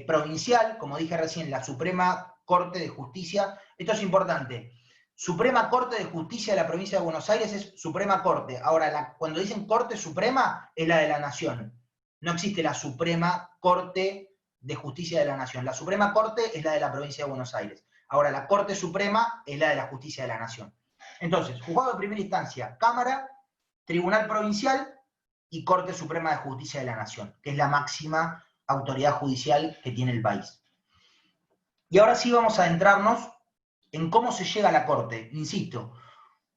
Provincial, como dije recién, la Suprema Corte de Justicia. Esto es importante. Suprema Corte de Justicia de la Provincia de Buenos Aires es Suprema Corte. Ahora, cuando dicen Corte Suprema, es la de la Nación. No existe la Suprema Corte de Justicia de la Nación. La Suprema Corte es la de la Provincia de Buenos Aires. Ahora, la Corte Suprema es la de la Justicia de la Nación. Entonces, juzgado de primera instancia, Cámara, Tribunal Provincial y Corte Suprema de Justicia de la Nación, que es la máxima autoridad judicial que tiene el país. Y ahora sí vamos a adentrarnos en cómo se llega a la Corte. Insisto,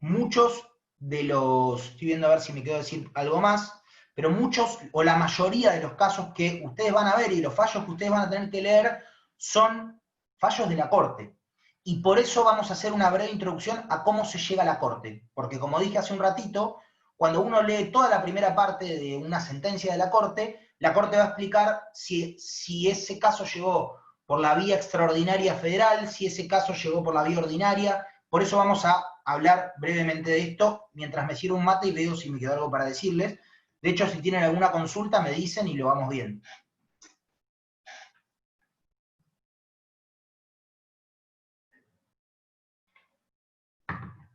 muchos de los, estoy viendo a ver si me quedo decir algo más, pero muchos o la mayoría de los casos que ustedes van a ver y los fallos que ustedes van a tener que leer son fallos de la Corte. Y por eso vamos a hacer una breve introducción a cómo se llega a la Corte. Porque como dije hace un ratito, cuando uno lee toda la primera parte de una sentencia de la Corte va a explicar si ese caso llegó por la vía extraordinaria federal, si ese caso llegó por la vía ordinaria. Por eso vamos a hablar brevemente de esto, mientras me sirvo un mate y veo si me quedó algo para decirles. De hecho, si tienen alguna consulta, me dicen y lo vamos viendo.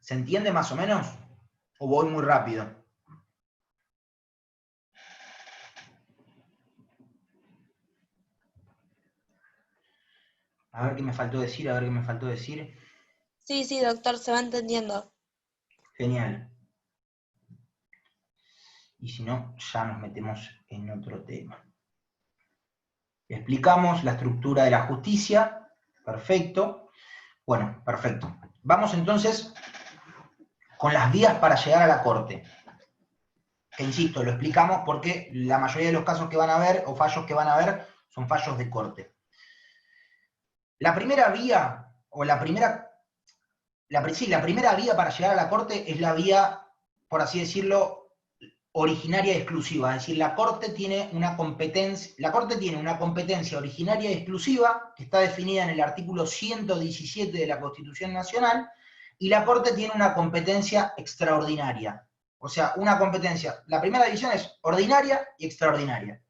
¿Se entiende más o menos? ¿O voy muy rápido? A ver qué me faltó decir, Sí, doctor, se va entendiendo. Genial. Y si no, ya nos metemos en otro tema. Explicamos la estructura de la justicia. Perfecto. Bueno, perfecto. Vamos entonces con las vías para llegar a la Corte. Que insisto, lo explicamos porque la mayoría de los casos que van a ver, o fallos que van a ver, son fallos de Corte. La primera vía, o la primera vía para llegar a la Corte es la vía, por así decirlo, originaria y exclusiva. Es decir, la Corte tiene una competencia originaria y exclusiva, que está definida en el artículo 117 de la Constitución Nacional, y la Corte tiene una competencia extraordinaria. O sea, una competencia, la primera división es ordinaria y extraordinaria.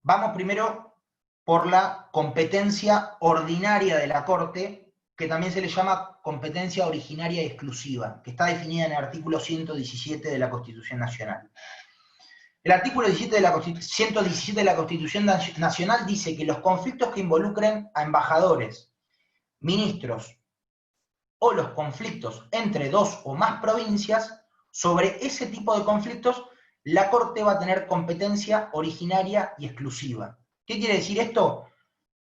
Vamos primero por la competencia ordinaria de la Corte, que también se le llama competencia originaria y exclusiva, que está definida en el artículo 117 de la Constitución Nacional. El artículo 117 de la Constitución Nacional dice que los conflictos que involucren a embajadores, ministros, o los conflictos entre dos o más provincias, sobre ese tipo de conflictos, la Corte va a tener competencia originaria y exclusiva. ¿Qué quiere decir esto?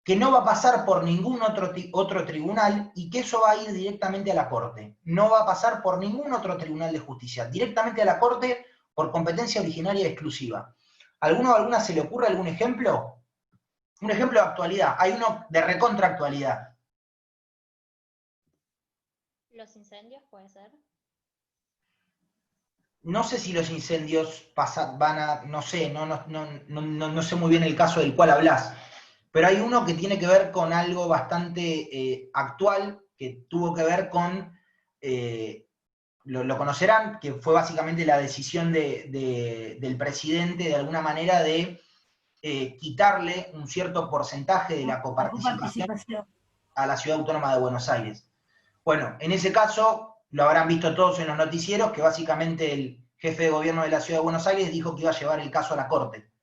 Que no va a pasar por ningún otro tribunal y que eso va a ir directamente a la Corte. No va a pasar por ningún otro tribunal de justicia, directamente a la Corte por competencia originaria y exclusiva. ¿Alguno o alguna se le ocurre algún ejemplo? Un ejemplo de actualidad. Hay uno de recontraactualidad. ¿Los incendios puede ser? No sé si los incendios van a, no sé, no sé muy bien el caso del cual hablas, pero hay uno que tiene que ver con algo bastante actual, que tuvo que ver con, lo conocerán, que fue básicamente la decisión del presidente, de alguna manera, de quitarle un cierto porcentaje de la coparticipación a la Ciudad Autónoma de Buenos Aires. Bueno, en ese caso, lo habrán visto todos en los noticieros, que básicamente el jefe de gobierno de la Ciudad de Buenos Aires dijo que iba a llevar el caso a la Corte.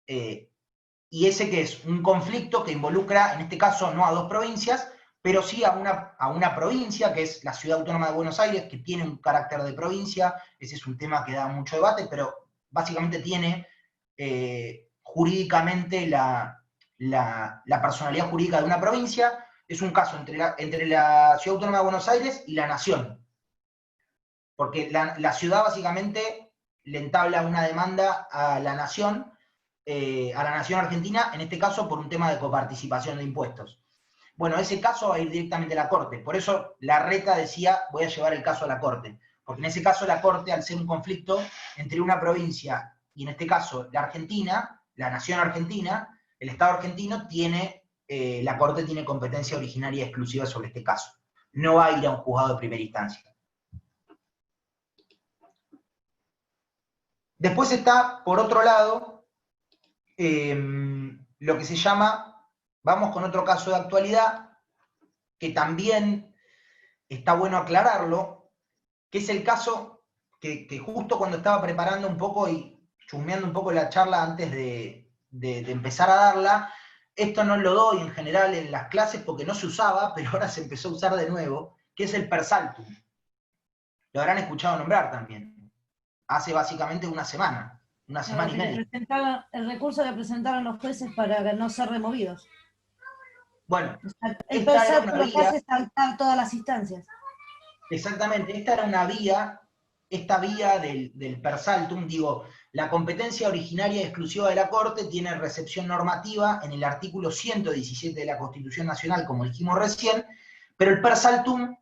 Y ese que es un conflicto que involucra, en este caso, no a dos provincias, pero sí a una provincia, que es la Ciudad Autónoma de Buenos Aires, que tiene un carácter de provincia. Ese es un tema que da mucho debate, pero básicamente tiene jurídicamente la personalidad jurídica de una provincia. Es un caso entre la Ciudad Autónoma de Buenos Aires y la Nación. Porque la ciudad básicamente le entabla una demanda a la Nación argentina, en este caso por un tema de coparticipación de impuestos. Bueno, ese caso va a ir directamente a la Corte. Por eso Larreta decía, voy a llevar el caso a la Corte. Porque en ese caso la Corte, al ser un conflicto entre una provincia y en este caso la Argentina, la nación argentina, el Estado argentino tiene, la Corte tiene competencia originaria exclusiva sobre este caso. No va a ir a un juzgado de primera instancia. Después está, por otro lado, lo que se llama, vamos con otro caso de actualidad, que también está bueno aclararlo, que es el caso que justo cuando estaba preparando un poco y chusmeando un poco la charla antes de empezar a darla, esto no lo doy en general en las clases porque no se usaba, pero ahora se empezó a usar de nuevo, que es el per saltum. Lo habrán escuchado nombrar también. Hace básicamente una semana y media. El recurso que presentaron los jueces para no ser removidos. Bueno, el per saltum lo que hace es saltar todas las instancias. Exactamente, esta era una vía, esta vía del per saltum, digo, la competencia originaria y exclusiva de la Corte tiene recepción normativa en el artículo 117 de la Constitución Nacional, como dijimos recién, pero el per saltum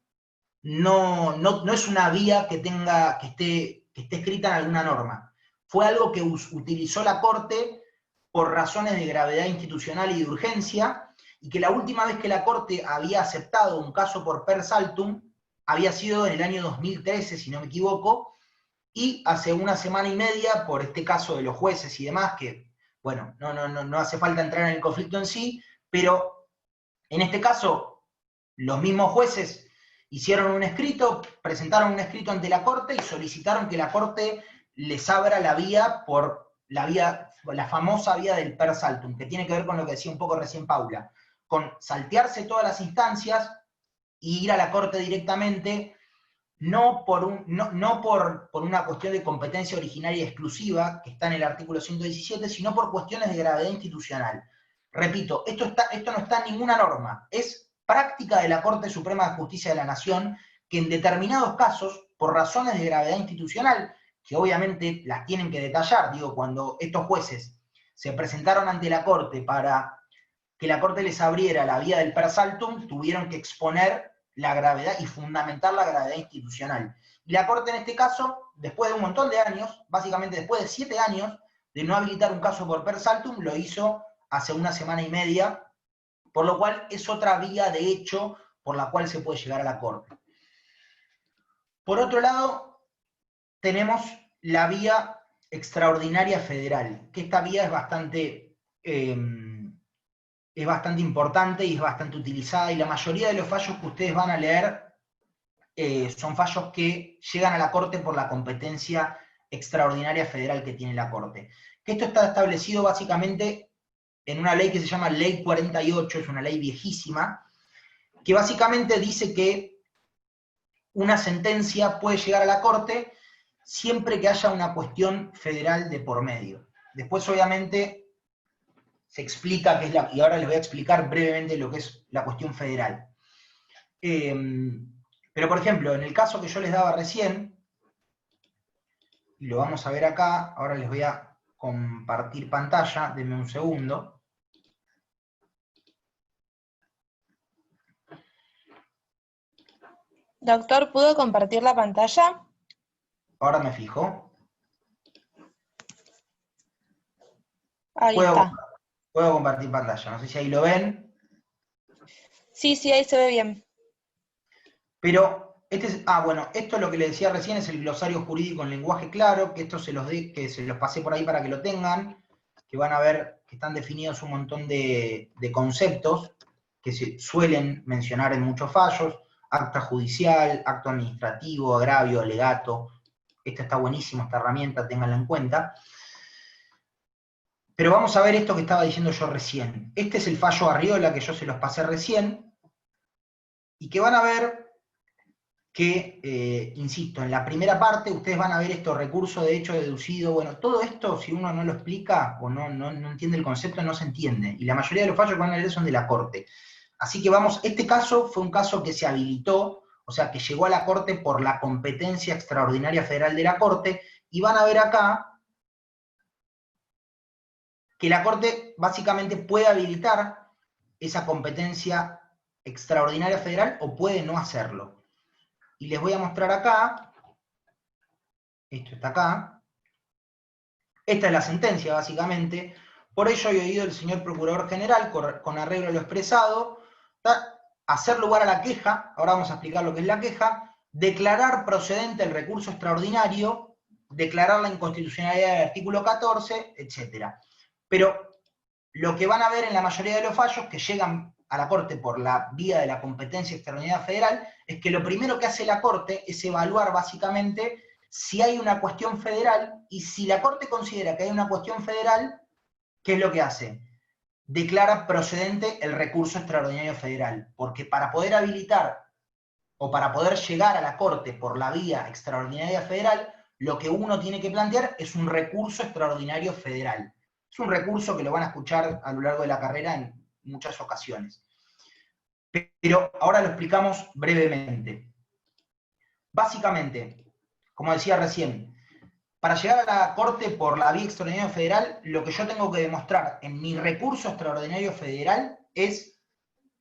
no es una vía que esté escrita en alguna norma. Fue algo que utilizó la Corte por razones de gravedad institucional y de urgencia, y que la última vez que la Corte había aceptado un caso por per saltum había sido en el año 2013, si no me equivoco, y hace una semana y media, por este caso de los jueces y demás, que, bueno, no hace falta entrar en el conflicto en sí, pero en este caso, los mismos jueces hicieron un escrito, presentaron un escrito ante la Corte y solicitaron que la Corte les abra la vía por la famosa vía del per saltum, que tiene que ver con lo que decía un poco recién Paula, con saltearse todas las instancias y ir a la Corte directamente, no por una cuestión de competencia originaria exclusiva, que está en el artículo 117, sino por cuestiones de gravedad institucional. Repito, esto no está en ninguna norma, es práctica de la Corte Suprema de Justicia de la Nación, que en determinados casos, por razones de gravedad institucional, que obviamente las tienen que detallar, digo, cuando estos jueces se presentaron ante la Corte para que la Corte les abriera la vía del per saltum, tuvieron que exponer la gravedad y fundamentar la gravedad institucional. Y la Corte en este caso, después de un montón de años, básicamente después de 7 años de no habilitar un caso por per saltum, lo hizo hace una semana y media, por lo cual es otra vía de hecho por la cual se puede llegar a la Corte. Por otro lado, tenemos la vía extraordinaria federal, que esta vía es bastante importante y es bastante utilizada, y la mayoría de los fallos que ustedes van a leer son fallos que llegan a la Corte por la competencia extraordinaria federal que tiene la Corte. Que esto está establecido básicamente en una ley que se llama Ley 48, es una ley viejísima, que básicamente dice que una sentencia puede llegar a la Corte siempre que haya una cuestión federal de por medio. Después, obviamente, se explica qué es y ahora les voy a explicar brevemente lo que es la cuestión federal. Pero, por ejemplo, en el caso que yo les daba recién, y lo vamos a ver acá, ahora les voy a compartir pantalla, denme un segundo. Doctor, ¿pudo compartir la pantalla? Ahora me fijo. Ahí está. Puedo compartir pantalla, no sé si ahí lo ven. Sí, ahí se ve bien. Pero, bueno, esto es lo que les decía recién, es el glosario jurídico en lenguaje claro, que esto se los pasé por ahí para que lo tengan, que van a ver que están definidos un montón de conceptos que se suelen mencionar en muchos fallos: acta judicial, acto administrativo, agravio, alegato. Esta está buenísima, esta herramienta, ténganla en cuenta. Pero vamos a ver esto que estaba diciendo yo recién. Este es el fallo Arriola que yo se los pasé recién, y que van a ver que, insisto, en la primera parte ustedes van a ver estos recursos de hecho deducido. Bueno, todo esto, si uno no lo explica o no entiende el concepto, no se entiende. Y la mayoría de los fallos que van a leer son de la Corte. Así que vamos, este caso fue un caso que se habilitó, o sea, que llegó a la Corte por la competencia extraordinaria federal de la Corte, y van a ver acá que la Corte básicamente puede habilitar esa competencia extraordinaria federal o puede no hacerlo. Y les voy a mostrar acá, esto está acá, esta es la sentencia básicamente, por ello he oído el señor Procurador General, con arreglo a lo expresado, hacer lugar a la queja, ahora vamos a explicar lo que es la queja, declarar procedente el recurso extraordinario, declarar la inconstitucionalidad del artículo 14, etc. Pero lo que van a ver en la mayoría de los fallos que llegan a la Corte por la vía de la competencia extraordinaria federal, es que lo primero que hace la Corte es evaluar básicamente si hay una cuestión federal, y si la Corte considera que hay una cuestión federal, ¿qué es lo que hace? Declara procedente el recurso extraordinario federal, porque para poder habilitar o para poder llegar a la Corte por la vía extraordinaria federal, lo que uno tiene que plantear es un recurso extraordinario federal. Es un recurso que lo van a escuchar a lo largo de la carrera en muchas ocasiones. Pero ahora lo explicamos brevemente. Básicamente, como decía recién, para llegar a la Corte por la vía extraordinaria federal, lo que yo tengo que demostrar en mi recurso extraordinario federal es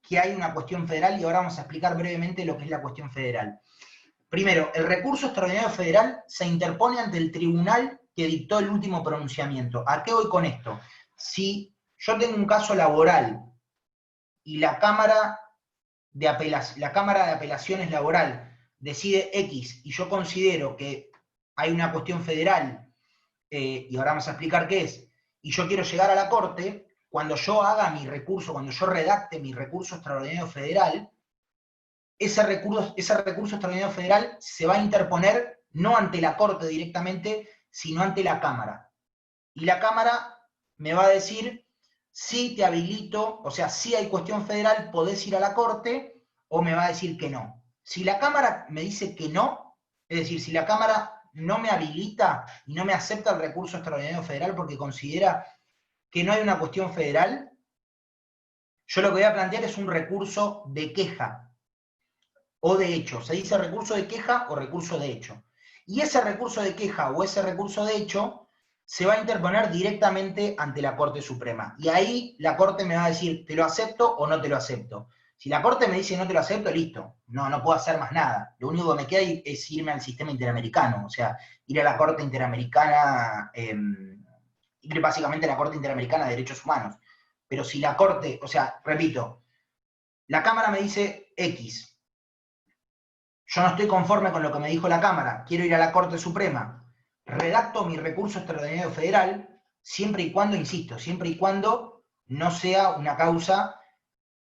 que hay una cuestión federal, y ahora vamos a explicar brevemente lo que es la cuestión federal. Primero, el recurso extraordinario federal se interpone ante el tribunal que dictó el último pronunciamiento. ¿A qué voy con esto? Si yo tengo un caso laboral y la Cámara de Apelaciones Laboral decide X, y yo considero que hay una cuestión federal, y ahora vamos a explicar qué es, y yo quiero llegar a la Corte, cuando yo haga mi recurso, cuando yo redacte mi recurso extraordinario federal, ese recurso extraordinario federal se va a interponer no ante la Corte directamente, sino ante la Cámara. Y la Cámara me va a decir si te habilito, o sea, si hay cuestión federal, podés ir a la Corte, o me va a decir que no. Si la Cámara me dice que no, es decir, si la Cámara no me habilita y no me acepta el recurso extraordinario federal porque considera que no hay una cuestión federal, yo lo que voy a plantear es un recurso de queja o de hecho. Se dice recurso de queja o recurso de hecho. Y ese recurso de queja o ese recurso de hecho se va a interponer directamente ante la Corte Suprema. Y ahí la Corte me va a decir, ¿te lo acepto o no te lo acepto? Si la Corte me dice no te lo acepto, listo. No puedo hacer más nada. Lo único que me queda es irme al sistema interamericano. O sea, ir a la Corte Interamericana, ir básicamente a la Corte Interamericana de Derechos Humanos. Pero si la Corte, o sea, repito, la Cámara me dice X. Yo no estoy conforme con lo que me dijo la Cámara. Quiero ir a la Corte Suprema. Redacto mi recurso extraordinario federal, siempre y cuando, insisto, siempre y cuando no sea una causa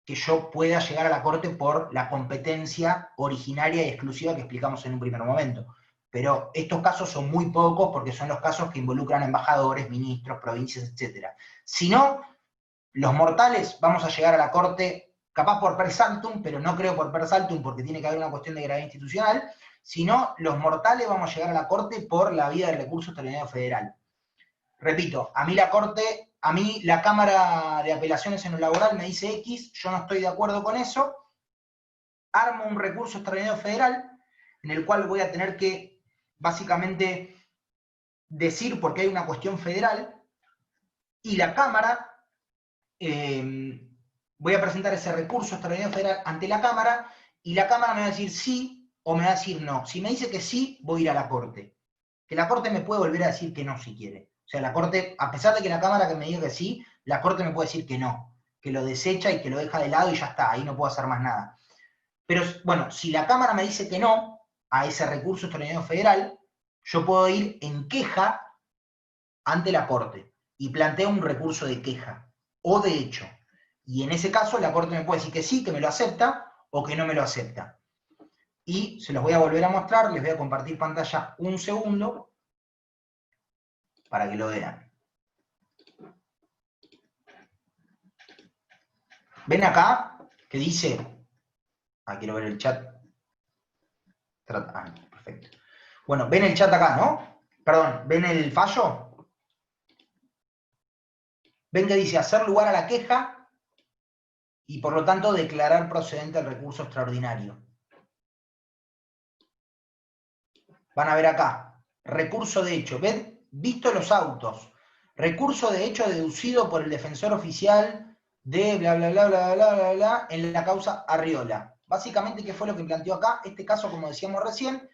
que yo pueda llegar a la Corte por la competencia originaria y exclusiva que explicamos en un primer momento. Pero estos casos son muy pocos porque son los casos que involucran embajadores, ministros, provincias, etc. Si no, los mortales vamos a llegar a la Corte, capaz por per saltum, pero no creo por per saltum porque tiene que haber una cuestión de gravedad institucional, sino los mortales vamos a llegar a la Corte por la vía del recurso extraordinario federal. Repito, a mí la Cámara de Apelaciones en lo laboral me dice X, yo no estoy de acuerdo con eso, armo un recurso extraordinario federal en el cual voy a tener que básicamente decir por qué hay una cuestión federal, y la Cámara, voy a presentar ese recurso extraordinario federal ante la Cámara, y la Cámara me va a decir sí o me va a decir no. Si me dice que sí, voy a ir a la Corte. Que la Corte me puede volver a decir que no si quiere. O sea, la Corte, a pesar de que la Cámara que me diga que sí, la Corte me puede decir que no, que lo desecha y que lo deja de lado y ya está, ahí no puedo hacer más nada. Pero bueno, si la Cámara me dice que no a ese recurso extraordinario federal, yo puedo ir en queja ante la Corte y planteo un recurso de queja o de hecho. Y en ese caso la Corte me puede decir que sí, que me lo acepta, o que no me lo acepta. Y se los voy a volver a mostrar, les voy a compartir pantalla un segundo para que lo vean. ¿Ven acá? Que dice, quiero ver el chat. Perfecto. Bueno, ven el chat acá, ¿no? Perdón, ¿ven el fallo? ¿Ven que dice hacer lugar a la queja y por lo tanto declarar procedente el recurso extraordinario? Van a ver acá, recurso de hecho, ¿ven? Visto los autos, recurso de hecho deducido por el defensor oficial de bla, bla, bla, bla, bla, bla, bla, en la causa Arriola. Básicamente, ¿qué fue lo que planteó acá? Este caso, como decíamos recién,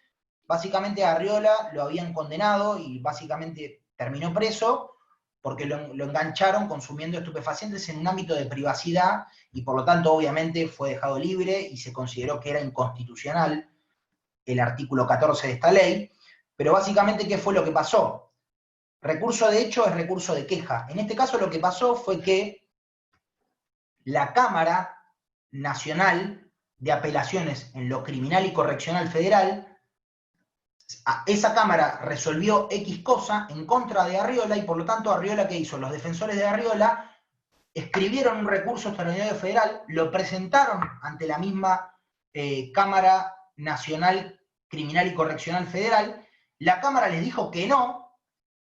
básicamente a Arriola lo habían condenado y básicamente terminó preso porque lo engancharon consumiendo estupefacientes en un ámbito de privacidad y por lo tanto obviamente fue dejado libre y se consideró que era inconstitucional el artículo 14 de esta ley. Pero básicamente, ¿qué fue lo que pasó? Recurso de hecho es recurso de queja. En este caso lo que pasó fue que la Cámara Nacional de Apelaciones en lo Criminal y Correccional Federal, esa Cámara resolvió X cosa en contra de Arriola y por lo tanto Arriola, ¿qué hizo? Los defensores de Arriola escribieron un recurso extraordinario federal, lo presentaron ante la misma Cámara Nacional Criminal y Correccional Federal, la Cámara les dijo que no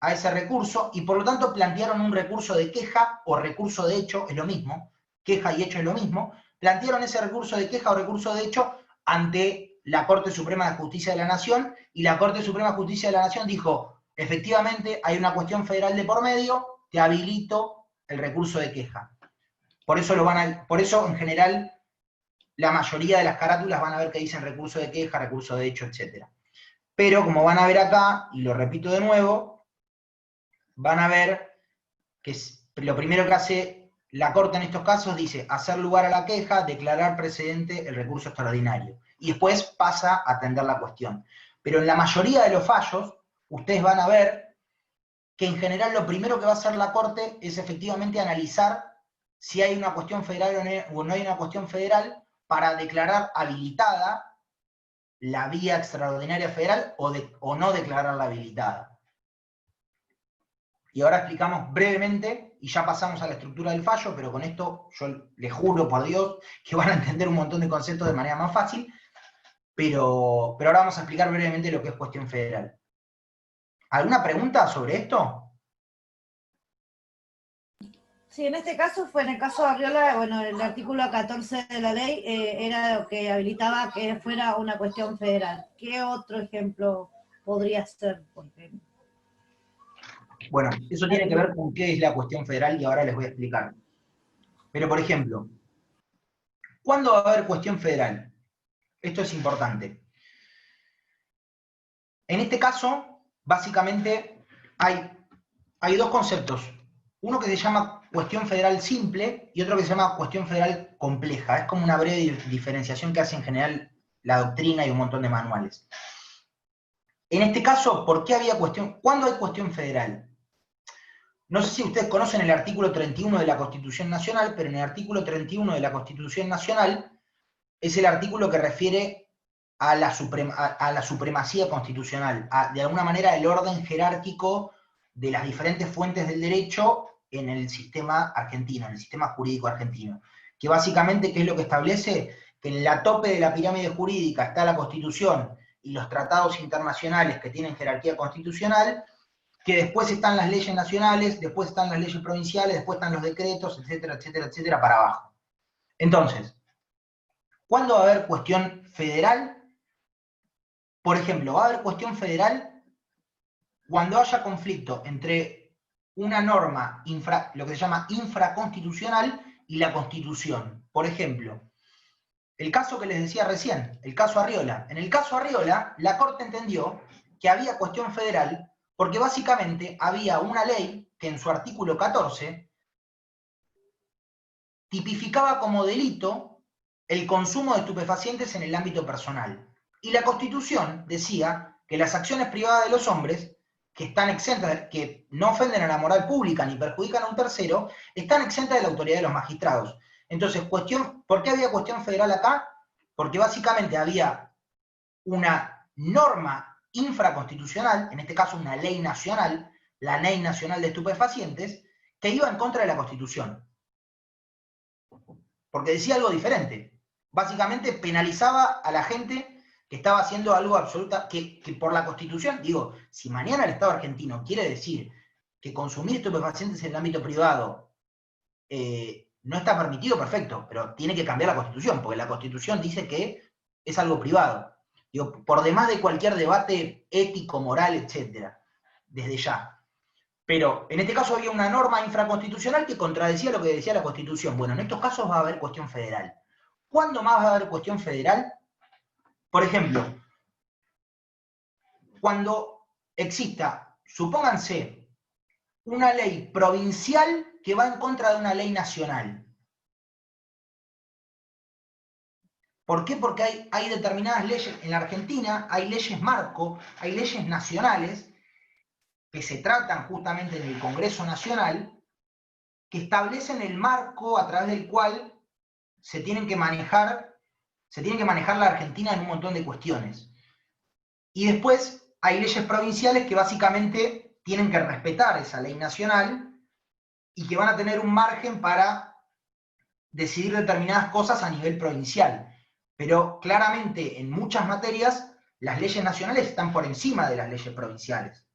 a ese recurso y por lo tanto plantearon un recurso de queja o recurso de hecho, es lo mismo, queja y hecho es lo mismo, plantearon ese recurso de queja o recurso de hecho ante la Corte Suprema de Justicia de la Nación y la Corte Suprema de Justicia de la Nación dijo, efectivamente hay una cuestión federal de por medio, te habilito el recurso de queja. Por eso en general la mayoría de las carátulas van a ver que dicen recurso de queja, recurso de hecho, etc. Pero como van a ver acá, y lo repito de nuevo, van a ver que lo primero que hace la Corte en estos casos dice hacer lugar a la queja, declarar precedente el recurso extraordinario. Y después pasa a atender la cuestión. Pero en la mayoría de los fallos, ustedes van a ver que en general lo primero que va a hacer la Corte es efectivamente analizar si hay una cuestión federal o no hay una cuestión federal para declarar habilitada la vía extraordinaria federal o no declararla habilitada. Y ahora explicamos brevemente, y ya pasamos a la estructura del fallo, pero con esto yo les juro por Dios que van a entender un montón de conceptos de manera más fácil, pero ahora vamos a explicar brevemente lo que es cuestión federal. ¿Alguna pregunta sobre esto? Sí, en este caso fue en el caso de Arriola, bueno, el artículo 14 de la ley era lo que habilitaba que fuera una cuestión federal. ¿Qué otro ejemplo podría ser, por ejemplo? Bueno, eso tiene que ver con qué es la cuestión federal y ahora les voy a explicar. Pero, por ejemplo, ¿cuándo va a haber cuestión federal? Esto es importante. En este caso, básicamente, hay dos conceptos. Uno que se llama cuestión federal simple y otro que se llama cuestión federal compleja. Es como una breve diferenciación que hace en general la doctrina y un montón de manuales. En este caso, ¿por qué había cuestión? ¿Cuándo hay cuestión federal? No sé si ustedes conocen el artículo 31 de la Constitución Nacional, pero en el artículo 31 de la Constitución Nacional es el artículo que refiere a la supremacía constitucional, de alguna manera el orden jerárquico de las diferentes fuentes del derecho en el sistema argentino, en el sistema jurídico argentino. Que básicamente, ¿qué es lo que establece? Que en la tope de la pirámide jurídica está la Constitución y los tratados internacionales que tienen jerarquía constitucional, que después están las leyes nacionales, después están las leyes provinciales, después están los decretos, etcétera, etcétera, etcétera, para abajo. Entonces, ¿cuándo va a haber cuestión federal? Por ejemplo, va a haber cuestión federal cuando haya conflicto entre una norma, lo que se llama infraconstitucional, y la Constitución. Por ejemplo, el caso que les decía recién, el caso Arriola. En el caso Arriola, la Corte entendió que había cuestión federal porque básicamente había una ley que en su artículo 14 tipificaba como delito el consumo de estupefacientes en el ámbito personal. Y la Constitución decía que las acciones privadas de los hombres, que están exentas, que no ofenden a la moral pública ni perjudican a un tercero, están exentas de la autoridad de los magistrados. Entonces, ¿por qué había cuestión federal acá? Porque básicamente había una norma infraconstitucional, en este caso una ley nacional, la Ley Nacional de Estupefacientes, que iba en contra de la Constitución. Porque decía algo diferente. Básicamente penalizaba a la gente que estaba haciendo algo absoluta, que por la Constitución, digo, si mañana el Estado argentino quiere decir que consumir estupefacientes en el ámbito privado no está permitido, perfecto, pero tiene que cambiar la Constitución, porque la Constitución dice que es algo privado. Digo, por demás de cualquier debate ético, moral, etc. Desde ya. Pero en este caso había una norma infraconstitucional que contradecía lo que decía la Constitución. Bueno, en estos casos va a haber cuestión federal. ¿Cuándo más va a haber cuestión federal? Por ejemplo, cuando exista, supónganse, una ley provincial que va en contra de una ley nacional. ¿Por qué? Porque hay determinadas leyes, en la Argentina hay leyes marco, hay leyes nacionales que se tratan justamente en el Congreso Nacional, que establecen el marco a través del cual se tiene que manejar la Argentina en un montón de cuestiones. Y después hay leyes provinciales que básicamente tienen que respetar esa ley nacional y que van a tener un margen para decidir determinadas cosas a nivel provincial. Pero claramente en muchas materias las leyes nacionales están por encima de las leyes provinciales.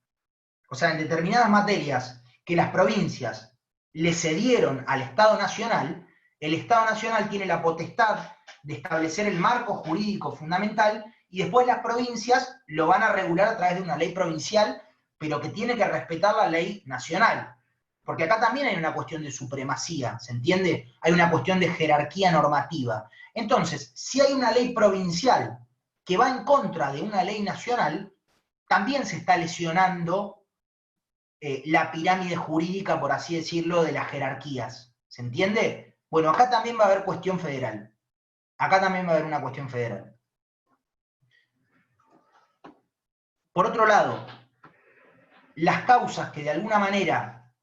O sea, en determinadas materias que las provincias le cedieron al Estado Nacional, el Estado Nacional tiene la potestad de establecer el marco jurídico fundamental y después las provincias lo van a regular a través de una ley provincial, pero que tiene que respetar la ley nacional. Porque acá también hay una cuestión de supremacía, ¿se entiende? Hay una cuestión de jerarquía normativa. Entonces, si hay una ley provincial que va en contra de una ley nacional, también se está lesionando la pirámide jurídica, por así decirlo, de las jerarquías. ¿Se entiende? Bueno, acá también va a haber cuestión federal. Acá también va a haber una cuestión federal. Por otro lado, las causas que de alguna manera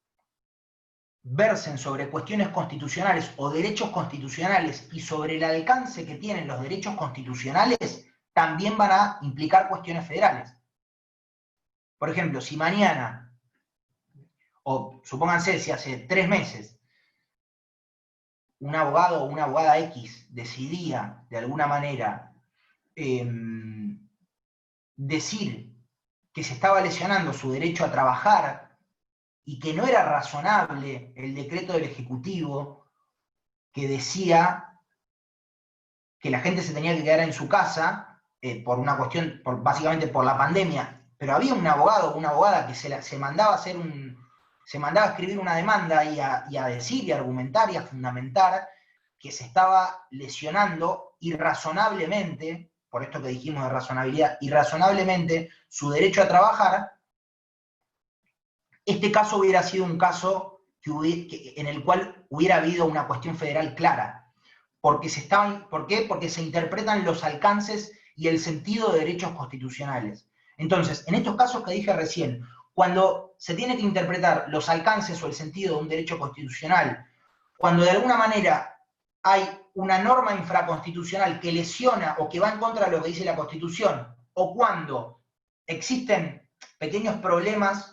versen sobre cuestiones constitucionales o derechos constitucionales y sobre el alcance que tienen los derechos constitucionales, también van a implicar cuestiones federales. Por ejemplo, si mañana, o supónganse si hace 3 meses, un abogado o una abogada X decidía de alguna manera decir que se estaba lesionando su derecho a trabajar y que no era razonable el decreto del Ejecutivo que decía que la gente se tenía que quedar en su casa por una cuestión, básicamente por la pandemia, pero había un abogado o una abogada que se mandaba a escribir una demanda y a decir y a argumentar y a fundamentar que se estaba lesionando irrazonablemente, por esto que dijimos de razonabilidad, irrazonablemente su derecho a trabajar. Este caso hubiera sido un caso en el cual hubiera habido una cuestión federal clara. ¿Por qué? Porque se interpretan los alcances y el sentido de derechos constitucionales. Entonces, en estos casos que dije recién, cuando se tiene que interpretar los alcances o el sentido de un derecho constitucional, cuando de alguna manera hay una norma infraconstitucional que lesiona o que va en contra de lo que dice la Constitución, o cuando existen pequeños problemas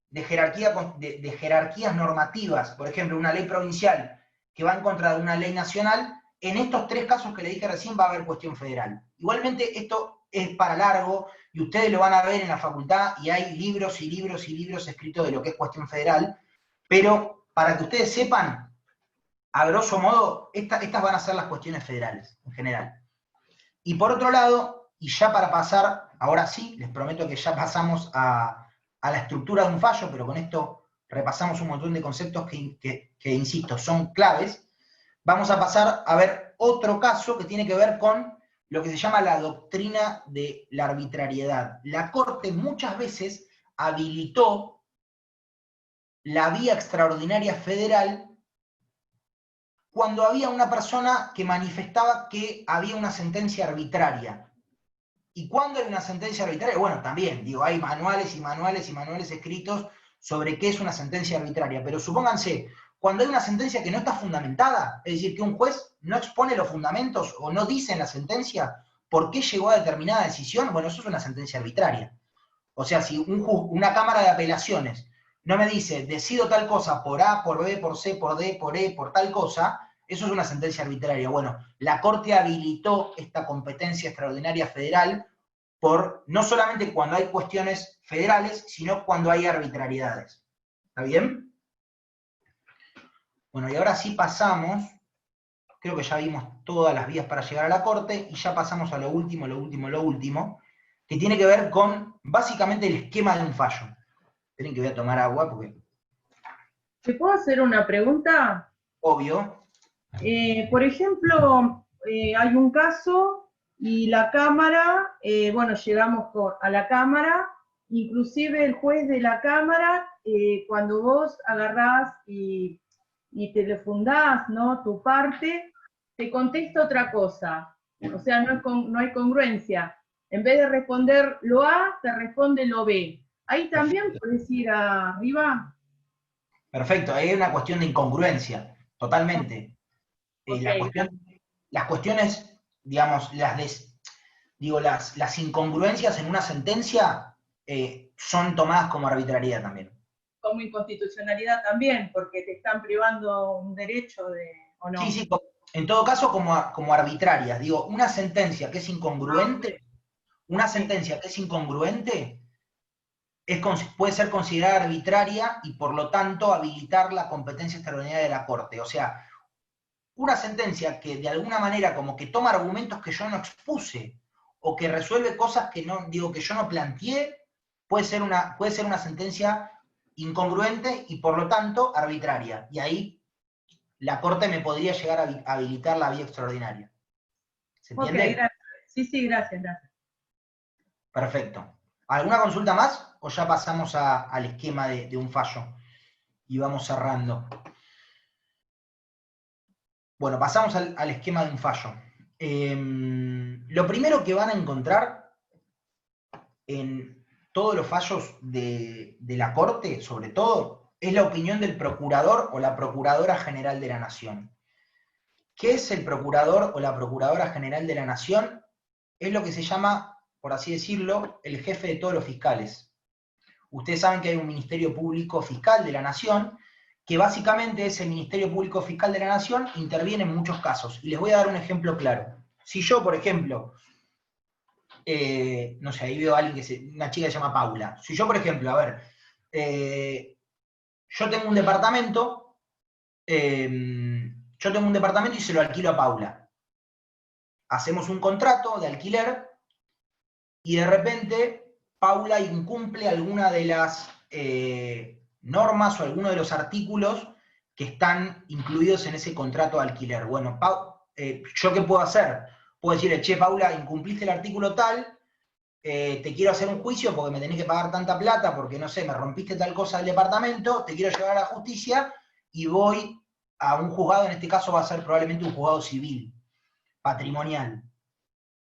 de jerarquías normativas, por ejemplo, una ley provincial que va en contra de una ley nacional, en estos 3 casos que le dije recién va a haber cuestión federal. Igualmente esto es para largo y ustedes lo van a ver en la facultad y hay libros y libros y libros escritos de lo que es cuestión federal, pero para que ustedes sepan, a grosso modo, estas van a ser las cuestiones federales en general. Y por otro lado, y ya para pasar, ahora sí, les prometo que ya pasamos a la estructura de un fallo, pero con esto repasamos un montón de conceptos que insisto, son claves. Vamos a pasar a ver otro caso que tiene que ver con lo que se llama la doctrina de la arbitrariedad. La Corte muchas veces habilitó la vía extraordinaria federal cuando había una persona que manifestaba que había una sentencia arbitraria. ¿Y cuándo hay una sentencia arbitraria? Bueno, también, digo, hay manuales y manuales y manuales escritos sobre qué es una sentencia arbitraria, pero supónganse, cuando hay una sentencia que no está fundamentada, es decir, que un juez no expone los fundamentos o no dice en la sentencia por qué llegó a determinada decisión, bueno, eso es una sentencia arbitraria. O sea, si una cámara de apelaciones no me dice, decido tal cosa por A, por B, por C, por D, por E, por tal cosa, eso es una sentencia arbitraria. Bueno, la Corte habilitó esta competencia extraordinaria federal no solamente cuando hay cuestiones federales, sino cuando hay arbitrariedades. ¿Está bien? Bueno, y ahora sí pasamos, creo que ya vimos todas las vías para llegar a la Corte, y ya pasamos a lo último, que tiene que ver con básicamente el esquema de un fallo. Esperen que voy a tomar agua porque, ¿Te puedo hacer una pregunta? obvio. Por ejemplo, hay un caso y la Cámara, bueno, llegamos a la Cámara, inclusive el juez de la Cámara, cuando vos agarrás y te refundás, ¿no?, tu parte, te contesta otra cosa. O sea, no hay congruencia. En vez de responder lo A, te responde lo B. Ahí también puedes ir arriba. Perfecto, ahí hay una cuestión de incongruencia, totalmente. Ok. Las cuestiones, digamos, las incongruencias en una sentencia son tomadas como arbitrariedad también. Como inconstitucionalidad también, porque te están privando un derecho ¿o no? Sí, en todo caso como arbitrarias. Digo, una sentencia que es incongruente, puede ser considerada arbitraria y por lo tanto habilitar la competencia extraordinaria de la Corte. O sea, una sentencia que de alguna manera como que toma argumentos que yo no expuse o que resuelve cosas que yo no planteé, puede ser una sentencia incongruente y por lo tanto arbitraria. Y ahí la Corte me podría llegar a habilitar la vía extraordinaria. ¿Se entiende? Ok, gracias. Sí, gracias. Perfecto. ¿Alguna consulta más? ¿O ya pasamos al esquema de un fallo? Y vamos cerrando. Bueno, pasamos al esquema de un fallo. Lo primero que van a encontrar en todos los fallos de la Corte, sobre todo, es la opinión del procurador o la procuradora general de la Nación. ¿Qué es el procurador o la procuradora general de la Nación? Es lo que se llama, por así decirlo, el jefe de todos los fiscales. Ustedes saben que hay un Ministerio Público Fiscal de la Nación, que básicamente ese Ministerio Público Fiscal de la Nación interviene en muchos casos. Y les voy a dar un ejemplo claro. Si yo, por ejemplo, no sé, ahí veo a alguien una chica que se llama Paula. Si yo, por ejemplo, a ver, yo tengo un departamento, y se lo alquilo a Paula. Hacemos un contrato de alquiler y de repente Paula incumple alguna de las normas o alguno de los artículos que están incluidos en ese contrato de alquiler. Bueno, ¿yo qué puedo hacer? Puedo decirle, che, Paula, incumpliste el artículo tal, te quiero hacer un juicio porque me tenés que pagar tanta plata, porque no sé, me rompiste tal cosa del departamento, te quiero llevar a la justicia y voy a un juzgado, en este caso va a ser probablemente un juzgado civil, patrimonial.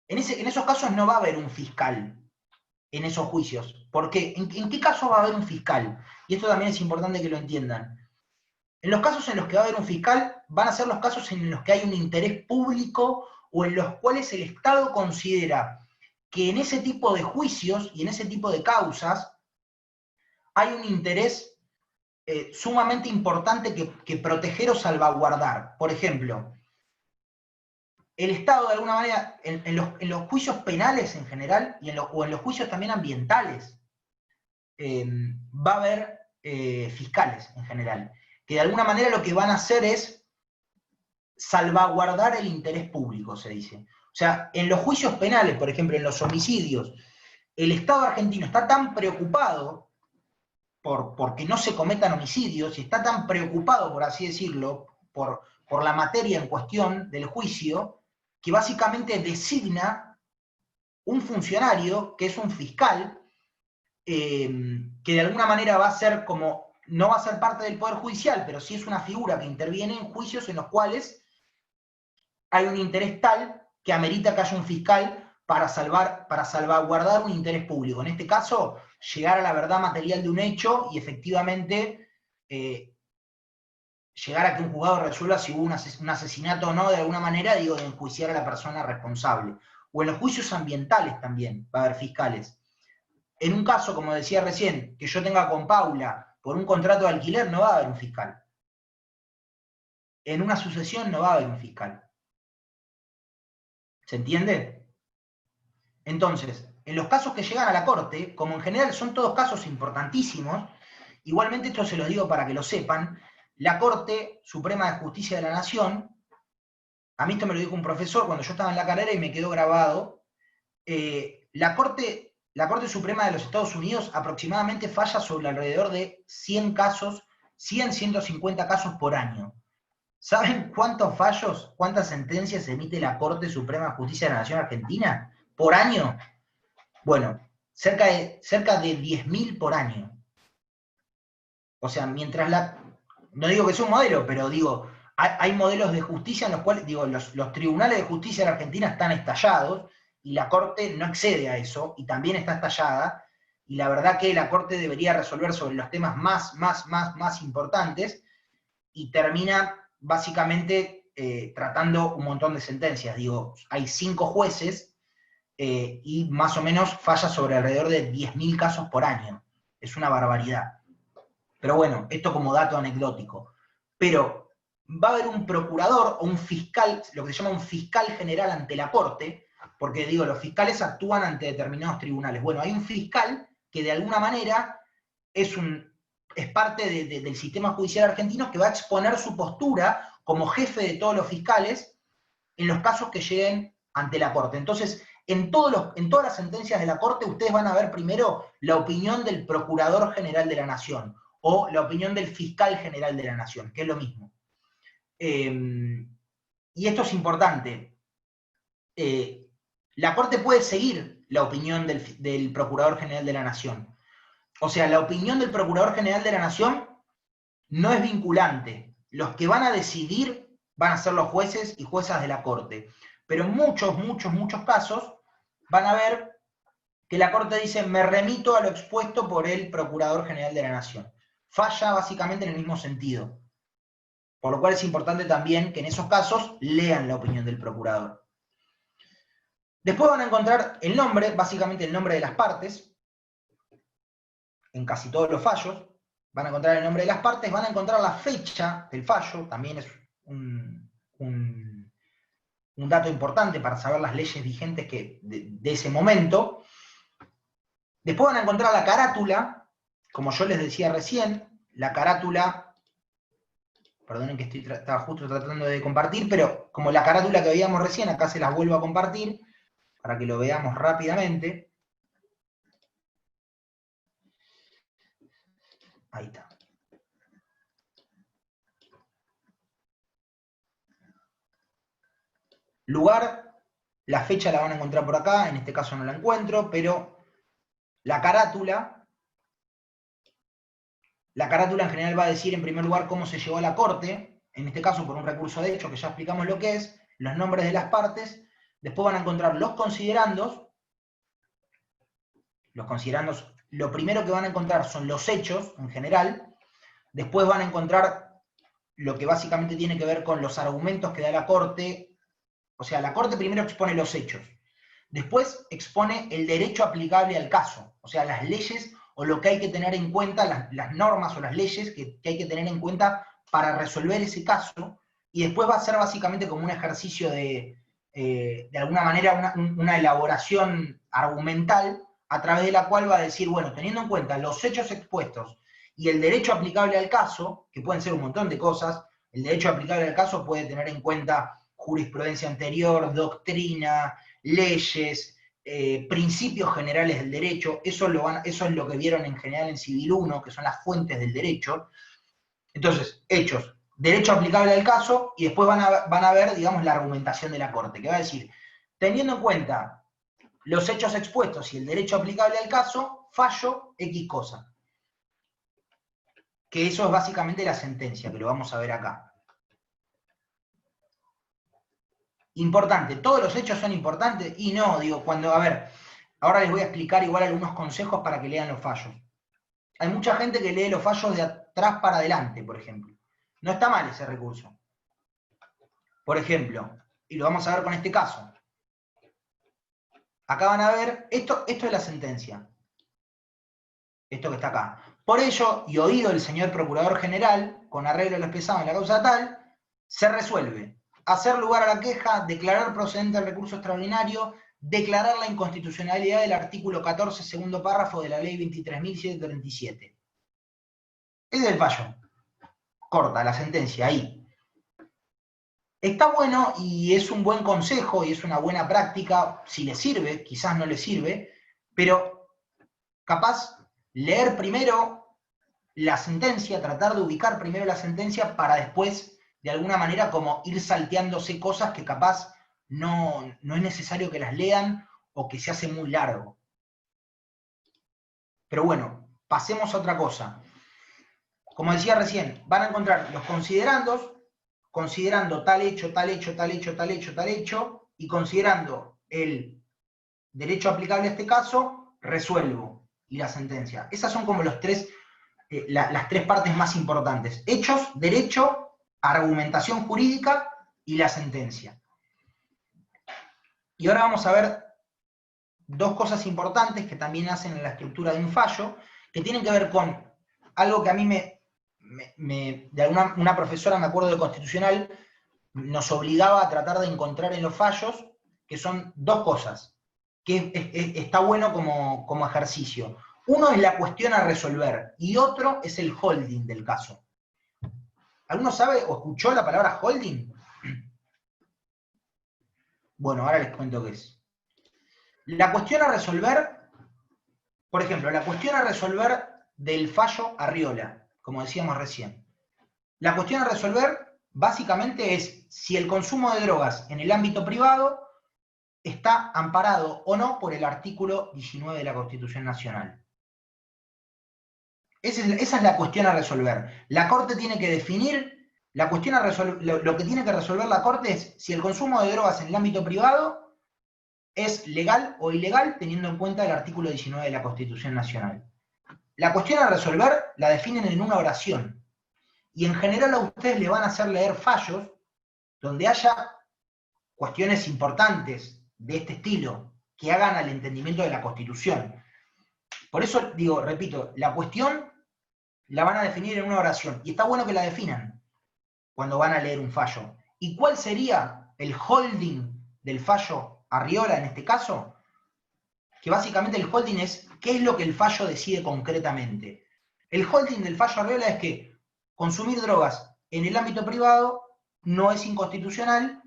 En esos casos no va a haber un fiscal en esos juicios. ¿Por qué? ¿En qué caso va a haber un fiscal? Y esto también es importante que lo entiendan. En los casos en los que va a haber un fiscal, van a ser los casos en los que hay un interés público o en los cuales el Estado considera que en ese tipo de juicios y en ese tipo de causas hay un interés sumamente importante que proteger o salvaguardar. Por ejemplo, el Estado de alguna manera, en los juicios penales en general o en los juicios también ambientales, va a haber fiscales en general, que de alguna manera lo que van a hacer es salvaguardar el interés público, se dice. O sea, en los juicios penales, por ejemplo, en los homicidios, el Estado argentino está tan preocupado porque no se cometan homicidios y está tan preocupado, por así decirlo, por la materia en cuestión del juicio, que básicamente designa un funcionario, que es un fiscal, que de alguna manera va a ser no va a ser parte del Poder Judicial, pero sí es una figura que interviene en juicios en los cuales hay un interés tal que amerita que haya un fiscal para salvaguardar un interés público. En este caso, llegar a la verdad material de un hecho y efectivamente llegar a que un juzgado resuelva si hubo un asesinato o no, de alguna manera, de enjuiciar a la persona responsable. O en los juicios ambientales también va a haber fiscales. En un caso, como decía recién, que yo tenga con Paula por un contrato de alquiler, no va a haber un fiscal. En una sucesión no va a haber un fiscal. ¿Se entiende? Entonces, en los casos que llegan a la Corte, como en general son todos casos importantísimos, igualmente esto se los digo para que lo sepan, la Corte Suprema de Justicia de la Nación, a mí esto me lo dijo un profesor cuando yo estaba en la carrera y me quedó grabado, la Corte la Corte Suprema de los Estados Unidos aproximadamente falla sobre alrededor de 100 casos, 150 casos por año. ¿Saben cuántos fallos, cuántas sentencias emite la Corte Suprema de Justicia de la Nación Argentina por año? Bueno, cerca de 10.000 por año. O sea, no digo que sea un modelo, pero digo, hay modelos de justicia en los cuales, digo, los tribunales de justicia de la Argentina están estallados, y la Corte no accede a eso, y también está estallada, y la verdad que la Corte debería resolver sobre los temas más importantes, y termina básicamente tratando un montón de sentencias. Digo, hay 5 jueces, y más o menos falla sobre alrededor de 10.000 casos por año. Es una barbaridad. Pero bueno, esto como dato anecdótico. Pero va a haber un procurador o un fiscal, lo que se llama un fiscal general ante la Corte, porque digo, los fiscales actúan ante determinados tribunales. Bueno, hay un fiscal que de alguna manera es parte del sistema judicial argentino, que va a exponer su postura como jefe de todos los fiscales en los casos que lleguen ante la Corte. Entonces, en todas las sentencias de la Corte, ustedes van a ver primero la opinión del Procurador General de la Nación, o la opinión del Fiscal General de la Nación, que es lo mismo. Y esto es importante. La Corte puede seguir la opinión del Procurador General de la Nación. O sea, la opinión del Procurador General de la Nación no es vinculante. Los que van a decidir van a ser los jueces y juezas de la Corte. Pero en muchos casos van a ver que la Corte dice, me remito a lo expuesto por el Procurador General de la Nación. Falla básicamente en el mismo sentido. Por lo cual es importante también que en esos casos lean la opinión del Procurador. Después van a encontrar el nombre, básicamente el nombre de las partes, en casi todos los fallos. Van a encontrar el nombre de las partes, van a encontrar la fecha del fallo, también es un dato importante para saber las leyes vigentes de ese momento. Después van a encontrar la carátula, como yo les decía recién, la carátula, perdonen que estaba justo tratando de compartir, pero como la carátula que veíamos recién, acá se las vuelvo a compartir, para que lo veamos rápidamente. Ahí está. Lugar, la fecha la van a encontrar por acá, en este caso no la encuentro, pero la carátula en general va a decir en primer lugar cómo se llegó a la Corte, en este caso por un recurso de hecho, que ya explicamos lo que es, los nombres de las partes. Después van a encontrar los considerandos. Los considerandos, lo primero que van a encontrar son los hechos en general. Después van a encontrar lo que básicamente tiene que ver con los argumentos que da la Corte. O sea, la Corte primero expone los hechos. Después expone el derecho aplicable al caso. O sea, las leyes o lo que hay que tener en cuenta, las normas o las leyes que hay que tener en cuenta para resolver ese caso. Y después va a ser básicamente como un ejercicio de alguna manera, una elaboración argumental a través de la cual va a decir, bueno, teniendo en cuenta los hechos expuestos y el derecho aplicable al caso, que pueden ser un montón de cosas, el derecho aplicable al caso puede tener en cuenta jurisprudencia anterior, doctrina, leyes, principios generales del derecho, eso es lo que vieron en general en Civil 1, que son las fuentes del derecho. Entonces, hechos, derecho aplicable al caso, y después van a ver, digamos, la argumentación de la Corte, que va a decir, teniendo en cuenta los hechos expuestos y el derecho aplicable al caso, fallo X cosa. Que eso es básicamente la sentencia, que lo vamos a ver acá. Importante, ¿todos los hechos son importantes? Y no, digo, a ver, ahora les voy a explicar igual algunos consejos para que lean los fallos. Hay mucha gente que lee los fallos de atrás para adelante, por ejemplo. No está mal ese recurso. Por ejemplo, y lo vamos a ver con este caso. Acá van a ver, esto es la sentencia. Esto que está acá. Por ello, y oído el señor Procurador General, con arreglo a lo expresado en la causa tal, se resuelve hacer lugar a la queja, declarar procedente el recurso extraordinario, declarar la inconstitucionalidad del artículo 14, segundo párrafo de la ley 23.737. Ese es el fallo. Corta la sentencia, ahí. Está bueno y es un buen consejo y es una buena práctica, si le sirve, quizás no le sirve, pero capaz leer primero la sentencia, tratar de ubicar primero la sentencia para después, de alguna manera, como ir salteándose cosas que capaz no es necesario que las lean o que se hace muy largo. Pero bueno, pasemos a otra cosa. Como decía recién, van a encontrar los considerandos, considerando tal hecho, tal hecho, tal hecho, tal hecho, tal hecho, y considerando el derecho aplicable a este caso, resuelvo, y la sentencia. Esas son como las tres partes más importantes. Hechos, derecho, argumentación jurídica y la sentencia. Y ahora vamos a ver dos cosas importantes que también hacen en la estructura de un fallo, que tienen que ver con algo que a mí una profesora, me acuerdo, de Constitucional, nos obligaba a tratar de encontrar en los fallos, que son dos cosas, que está bueno como ejercicio. Uno es la cuestión a resolver, y otro es el holding del caso. ¿Alguno sabe o escuchó la palabra holding? Bueno, ahora les cuento qué es. La cuestión a resolver, por ejemplo, la cuestión a resolver del fallo Arriola, como decíamos recién. La cuestión a resolver básicamente es si el consumo de drogas en el ámbito privado está amparado o no por el artículo 19 de la Constitución Nacional. Esa es la cuestión a resolver. La Corte tiene que definir, la cuestión a resolver, lo que tiene que resolver la Corte es si el consumo de drogas en el ámbito privado es legal o ilegal, teniendo en cuenta el artículo 19 de la Constitución Nacional. La cuestión a resolver la definen en una oración. Y en general a ustedes le van a hacer leer fallos donde haya cuestiones importantes de este estilo que hagan al entendimiento de la Constitución. Por eso digo, repito, la cuestión la van a definir en una oración. Y está bueno que la definan cuando van a leer un fallo. ¿Y cuál sería el holding del fallo Arriola en este caso? Que básicamente el holding es qué es lo que el fallo decide concretamente. El holding del fallo Arriola es que consumir drogas en el ámbito privado no es inconstitucional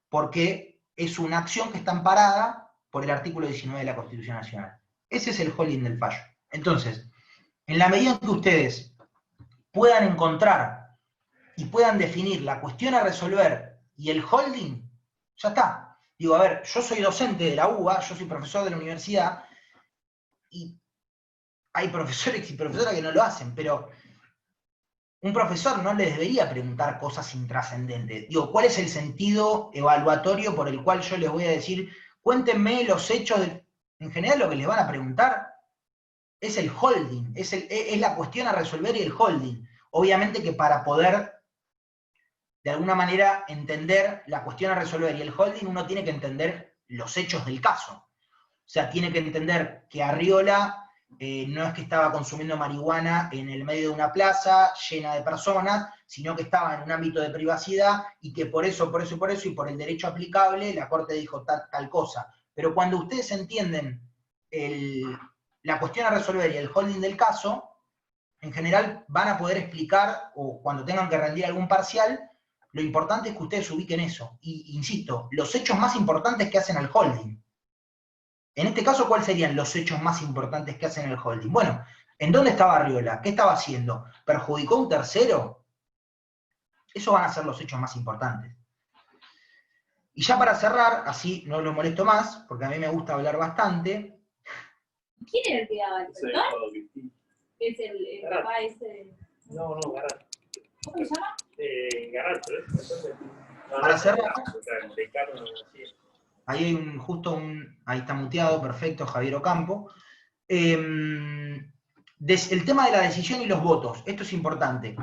porque es una acción que está amparada por el artículo 19 de la Constitución Nacional. Ese es el holding del fallo. Entonces, en la medida en que ustedes puedan encontrar y puedan definir la cuestión a resolver y el holding, ya está. Digo, a ver, yo soy docente de la UBA, yo soy profesor de la universidad, y hay profesores y profesoras que no lo hacen, pero un profesor no les debería preguntar cosas intrascendentes. Digo, ¿cuál es el sentido evaluatorio por el cual yo les voy a decir, cuéntenme los hechos de... En general lo que les van a preguntar es el holding, es la cuestión a resolver y el holding. Obviamente que para poder, de alguna manera, entender la cuestión a resolver y el holding, uno tiene que entender los hechos del caso. O sea, tiene que entender que Arriola no es que estaba consumiendo marihuana en el medio de una plaza llena de personas, sino que estaba en un ámbito de privacidad y que por eso y por el derecho aplicable la Corte dijo tal cosa. Pero cuando ustedes entienden la cuestión a resolver y el holding del caso, en general van a poder explicar, o cuando tengan que rendir algún parcial, lo importante es que ustedes ubiquen eso. Y insisto, los hechos más importantes que hacen al holding. En este caso, ¿cuáles serían los hechos más importantes que hacen el holding? Bueno, ¿en dónde estaba Arriola? ¿Qué estaba haciendo? ¿Perjudicó a un tercero? Esos van a ser los hechos más importantes. Y ya para cerrar, así no lo molesto más, porque a mí me gusta hablar bastante. ¿Quién era el que daba el doctor? Es el papá ese. No, Garrat. ¿Cómo se llama? Garrat, ¿pero? Para cerrar. Ahí hay ahí está muteado, perfecto, Javier Ocampo. El tema de la decisión y los votos, esto es importante.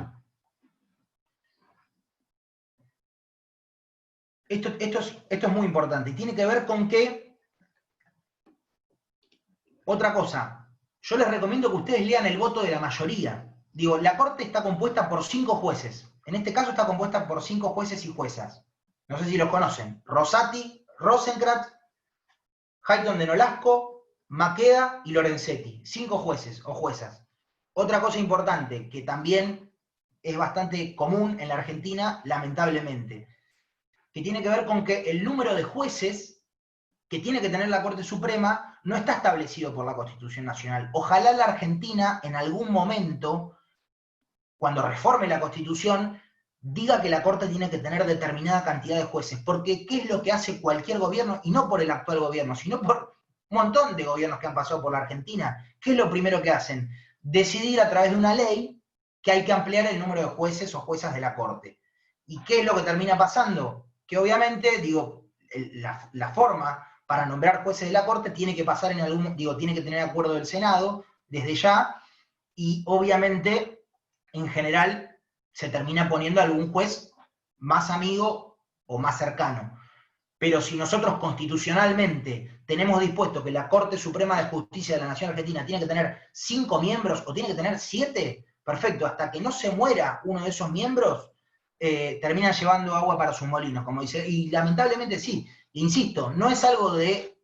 Esto es muy importante, y tiene que ver con que, otra cosa, yo les recomiendo que ustedes lean el voto de la mayoría. Digo, la Corte está compuesta por 5 jueces. En este caso está compuesta por 5 jueces y juezas. No sé si los conocen. Rosati, Rosenkrantz, Hayton de Nolasco, Maqueda y Lorenzetti. 5 jueces o juezas. Otra cosa importante, que también es bastante común en la Argentina, lamentablemente, que tiene que ver con que el número de jueces que tiene que tener la Corte Suprema no está establecido por la Constitución Nacional. Ojalá la Argentina en algún momento, cuando reforme la Constitución, diga que la Corte tiene que tener determinada cantidad de jueces, porque ¿qué es lo que hace cualquier gobierno? Y no por el actual gobierno, sino por un montón de gobiernos que han pasado por la Argentina. ¿Qué es lo primero que hacen? Decidir a través de una ley que hay que ampliar el número de jueces o juezas de la Corte. ¿Y qué es lo que termina pasando? Que obviamente, digo, la forma para nombrar jueces de la Corte tiene que pasar en algún, digo, tiene que tener acuerdo del Senado desde ya, y obviamente, en general, se termina poniendo algún juez más amigo o más cercano. Pero si nosotros constitucionalmente tenemos dispuesto que la Corte Suprema de Justicia de la Nación Argentina tiene que tener 5 miembros o tiene que tener 7, perfecto, hasta que no se muera uno de esos miembros, termina llevando agua para sus molinos, como dice, y lamentablemente sí, insisto, no es algo de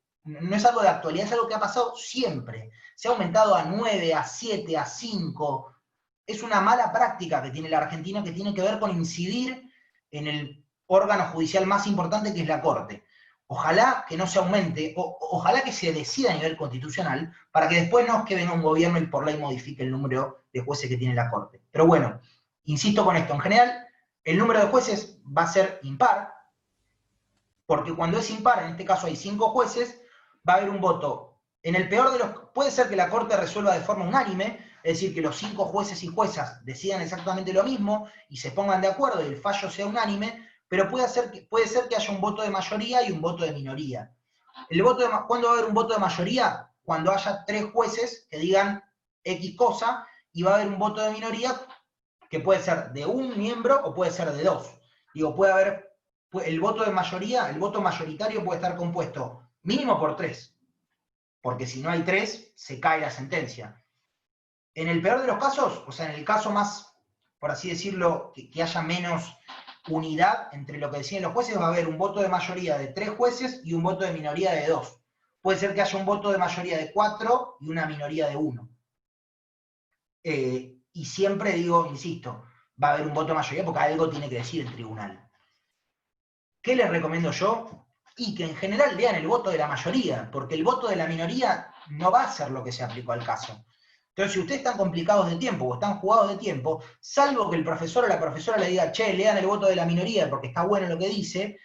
actualidad, es algo que ha pasado siempre. Se ha aumentado a 9, a 7, a 5. Es una mala práctica que tiene la Argentina que tiene que ver con incidir en el órgano judicial más importante, que es la Corte. Ojalá que no se aumente, ojalá que se decida a nivel constitucional, para que después no es que venga un gobierno y por ley modifique el número de jueces que tiene la Corte. Pero bueno, insisto con esto, en general, el número de jueces va a ser impar, porque cuando es impar, en este caso hay 5 jueces, va a haber un voto. En el peor de los... Puede ser que la Corte resuelva de forma unánime, es decir, que los 5 jueces y juezas decidan exactamente lo mismo y se pongan de acuerdo y el fallo sea unánime, pero puede ser que haya un voto de mayoría y un voto de minoría. ¿Cuándo va a haber un voto de mayoría? Cuando haya 3 jueces que digan X cosa, y va a haber un voto de minoría que puede ser de un miembro o puede ser de 2. Digo, puede haber el voto de mayoría, el voto mayoritario puede estar compuesto mínimo por 3, porque si no hay 3, se cae la sentencia. En el peor de los casos, o sea, en el caso más, por así decirlo, que haya menos unidad entre lo que deciden los jueces, va a haber un voto de mayoría de 3 jueces y un voto de minoría de 2. Puede ser que haya un voto de mayoría de 4 y una minoría de 1. Y siempre digo, insisto, va a haber un voto de mayoría porque algo tiene que decir el tribunal. ¿Qué les recomiendo yo? Y que en general lean el voto de la mayoría, porque el voto de la minoría no va a ser lo que se aplicó al caso. Entonces, si ustedes están complicados de tiempo o están jugados de tiempo, salvo que el profesor o la profesora le diga, che, lean el voto de la minoría porque está bueno lo que dice,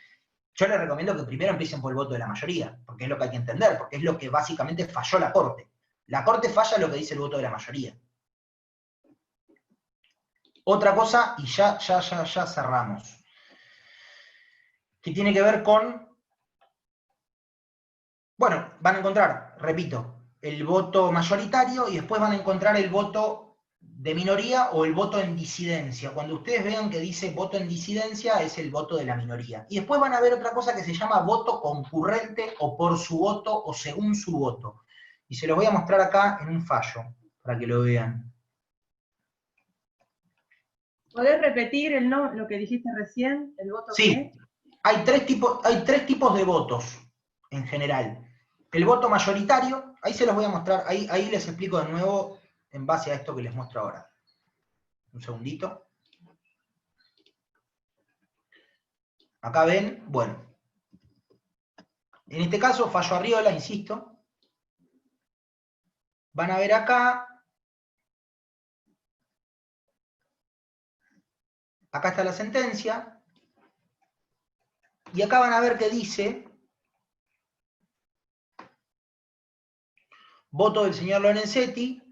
yo les recomiendo que primero empiecen por el voto de la mayoría, porque es lo que hay que entender, porque es lo que básicamente falló la Corte. La Corte falla lo que dice el voto de la mayoría. Otra cosa, y ya cerramos, que tiene que ver con, bueno, van a encontrar, repito, el voto mayoritario y después van a encontrar el voto de minoría o el voto en disidencia. Cuando ustedes vean que dice voto en disidencia, es el voto de la minoría. Y después van a ver otra cosa que se llama voto concurrente o por su voto o según su voto. Y se los voy a mostrar acá en un fallo, para que lo vean. ¿Podés repetir lo que dijiste recién? ¿El voto Sí, qué? hay tres tipos de votos en general. El voto mayoritario, ahí se los voy a mostrar, ahí les explico de nuevo en base a esto que les muestro ahora. Un segundito. Acá ven, bueno. En este caso, fallo Arriola, insisto. Van a ver acá. Acá está la sentencia. Y acá van a ver que dice voto del señor Lorenzetti.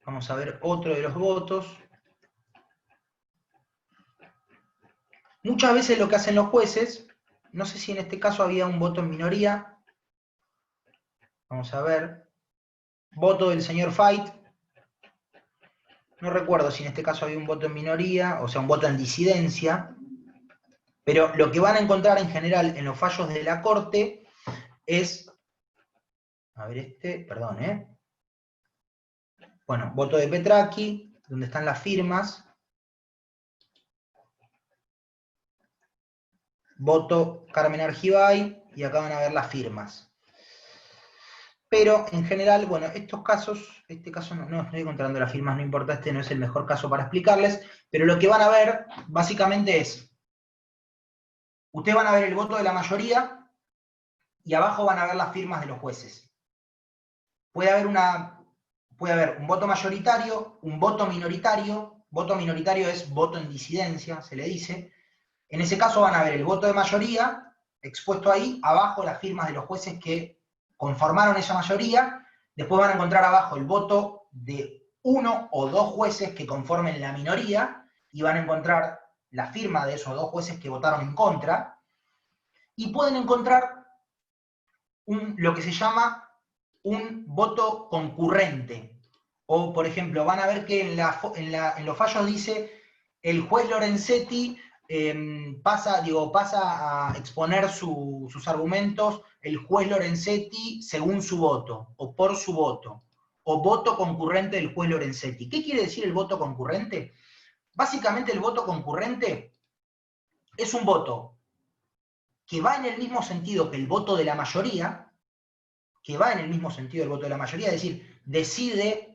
Vamos a ver otro de los votos. Muchas veces lo que hacen los jueces, no sé si en este caso había un voto en minoría. Vamos a ver. Voto del señor Fait. No recuerdo si en este caso había un voto en minoría, o sea, un voto en disidencia. Pero lo que van a encontrar en general en los fallos de la Corte es... A ver perdón, Bueno, voto de Petracchi, donde están las firmas. Voto Carmen Argibay, y acá van a ver las firmas. Pero en general, bueno, estos casos, este caso no estoy encontrando las firmas, no importa, este no es el mejor caso para explicarles, pero lo que van a ver básicamente es, ustedes van a ver el voto de la mayoría, y abajo van a ver las firmas de los jueces. Puede haber un voto mayoritario, un voto minoritario. Voto minoritario es voto en disidencia, se le dice. En ese caso van a ver el voto de mayoría, expuesto ahí, abajo las firmas de los jueces que conformaron esa mayoría. Después van a encontrar abajo el voto de uno o dos jueces que conformen la minoría, y van a encontrar la firma de esos dos jueces que votaron en contra, y pueden encontrar lo que se llama un voto concurrente. O, por ejemplo, van a ver que en los fallos dice el juez Lorenzetti pasa a exponer sus argumentos el juez Lorenzetti según su voto, o por su voto, o voto concurrente del juez Lorenzetti. ¿Qué quiere decir el voto concurrente? Básicamente el voto concurrente es un voto que va en el mismo sentido que el voto de la mayoría, es decir, decide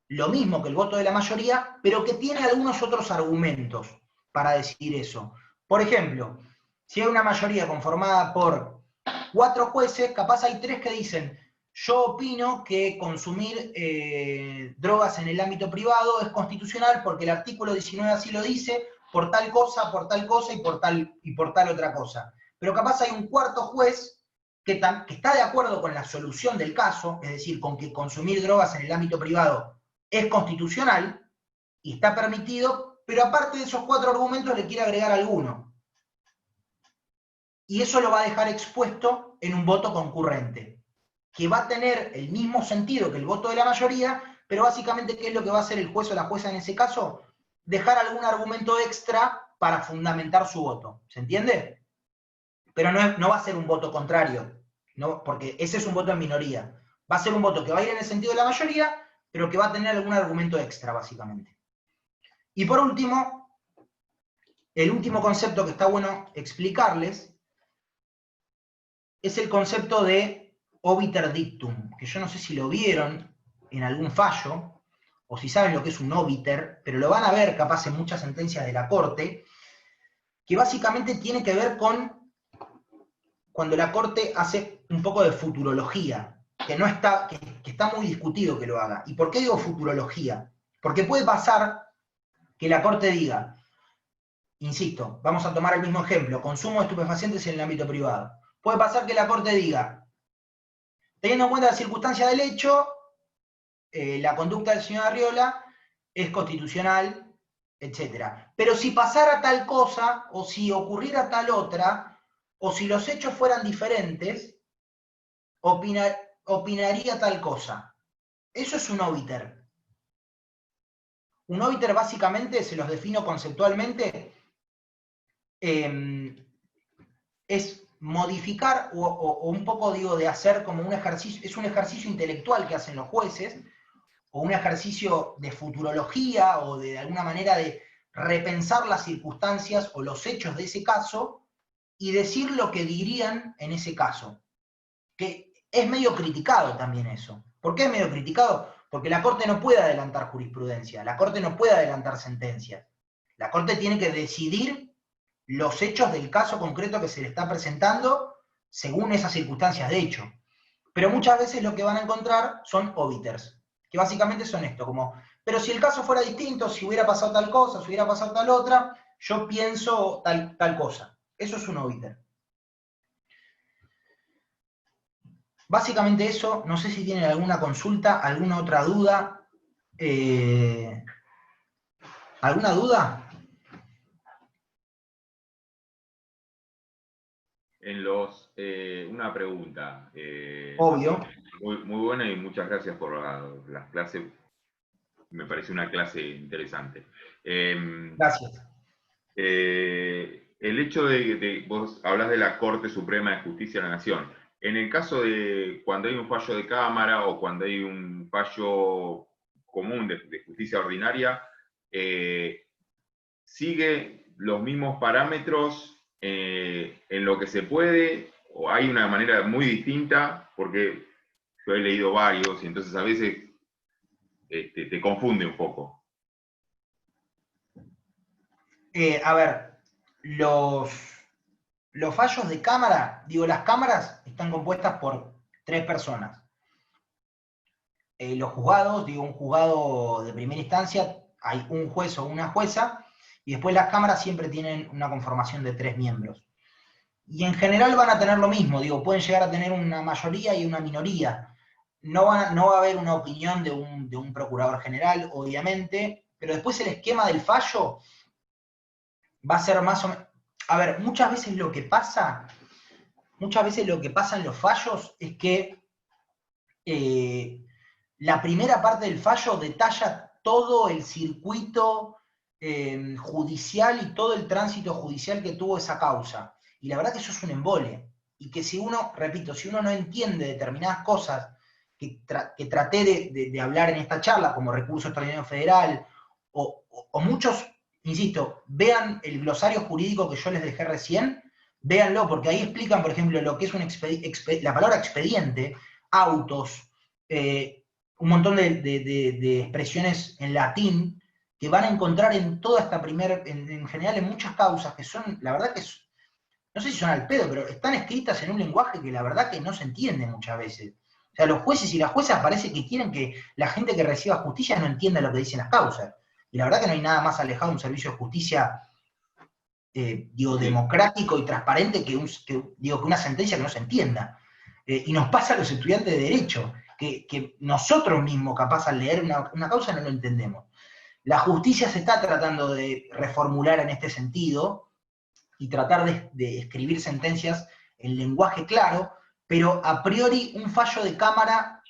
lo mismo que el voto de la mayoría, pero que tiene algunos otros argumentos para decidir eso. Por ejemplo, si hay una mayoría conformada por 4 jueces, capaz hay 3 que dicen: yo opino que consumir drogas en el ámbito privado es constitucional porque el artículo 19 así lo dice, por tal cosa y por tal otra cosa. Pero capaz hay un cuarto juez que está de acuerdo con la solución del caso, es decir, con que consumir drogas en el ámbito privado es constitucional y está permitido, pero aparte de esos 4 argumentos le quiere agregar alguno. Y eso lo va a dejar expuesto en un voto concurrente, que va a tener el mismo sentido que el voto de la mayoría, pero básicamente, ¿qué es lo que va a hacer el juez o la jueza en ese caso? Dejar algún argumento extra para fundamentar su voto. ¿Se entiende? Pero no va a ser un voto contrario, ¿no? Porque ese es un voto en minoría. Va a ser un voto que va a ir en el sentido de la mayoría, pero que va a tener algún argumento extra, básicamente. Y por último, el último concepto que está bueno explicarles es el concepto de obiter dictum, que yo no sé si lo vieron en algún fallo, o si saben lo que es un obiter, pero lo van a ver capaz en muchas sentencias de la Corte, que básicamente tiene que ver con cuando la Corte hace un poco de futurología, que está muy discutido que lo haga. ¿Y por qué digo futurología? Porque puede pasar que la Corte diga, insisto, vamos a tomar el mismo ejemplo, consumo de estupefacientes en el ámbito privado. Puede pasar que la Corte diga, teniendo en cuenta las circunstancias del hecho, la conducta del señor Arriola es constitucional, etc. Pero si pasara tal cosa, o si ocurriera tal otra, o si los hechos fueran diferentes, opinaría tal cosa. Eso es un obiter. Un obiter básicamente, se los defino conceptualmente, es modificar o un poco, digo, de hacer como un ejercicio, es un ejercicio intelectual que hacen los jueces, o un ejercicio de futurología, o de alguna manera de repensar las circunstancias o los hechos de ese caso, y decir lo que dirían en ese caso. Que es medio criticado también eso. ¿Por qué es medio criticado? Porque la Corte no puede adelantar jurisprudencia, la Corte no puede adelantar sentencias. La Corte tiene que decidir los hechos del caso concreto que se le está presentando según esas circunstancias de hecho. Pero muchas veces lo que van a encontrar son obiters, que básicamente son esto, como, pero si el caso fuera distinto, si hubiera pasado tal cosa, si hubiera pasado tal otra, yo pienso tal cosa. Eso es un obiter. Básicamente eso, no sé si tienen alguna consulta, alguna otra duda. ¿Alguna duda? Una pregunta. Obvio. Muy buena y muchas gracias por las clases. Me parece una clase interesante. Gracias. El hecho de vos hablas de la Corte Suprema de Justicia de la Nación. En el caso de cuando hay un fallo de Cámara o cuando hay un fallo común de justicia ordinaria, ¿sigue los mismos parámetros en lo que se puede? ¿O hay una manera muy distinta? Porque yo he leído varios y entonces a veces te confunde un poco. A ver, los los fallos de cámara, digo, las cámaras están compuestas por 3 personas. Los juzgados, digo, un juzgado de primera instancia, hay un juez o una jueza, y después las cámaras siempre tienen una conformación de 3 miembros. Y en general van a tener lo mismo, digo, pueden llegar a tener una mayoría y una minoría. No va a haber una opinión de un procurador general, obviamente, pero después el esquema del fallo va a ser más o menos... A ver, muchas veces lo que pasa en los fallos es que la primera parte del fallo detalla todo el circuito judicial y todo el tránsito judicial que tuvo esa causa. Y la verdad que eso es un embole. Y que si uno, repito, si uno no entiende determinadas cosas que traté de hablar en esta charla, como recurso extraordinario federal, o muchos, insisto, vean el glosario jurídico que yo les dejé recién, véanlo, porque ahí explican, por ejemplo, lo que es la palabra expediente, autos, un montón de expresiones en latín, que van a encontrar en toda esta en general en muchas causas, que son, la verdad que no sé si son al pedo, pero están escritas en un lenguaje que la verdad que no se entiende muchas veces. O sea, los jueces y las juezas parece que quieren que la gente que reciba justicia no entienda lo que dicen las causas. Y la verdad que no hay nada más alejado de un servicio de justicia, democrático y transparente que una sentencia que no se entienda. Y nos pasa a los estudiantes de Derecho, que nosotros mismos, capaz al leer una causa, no lo entendemos. La justicia se está tratando de reformular en este sentido, y tratar de escribir sentencias en lenguaje claro, pero a priori un fallo de cámara,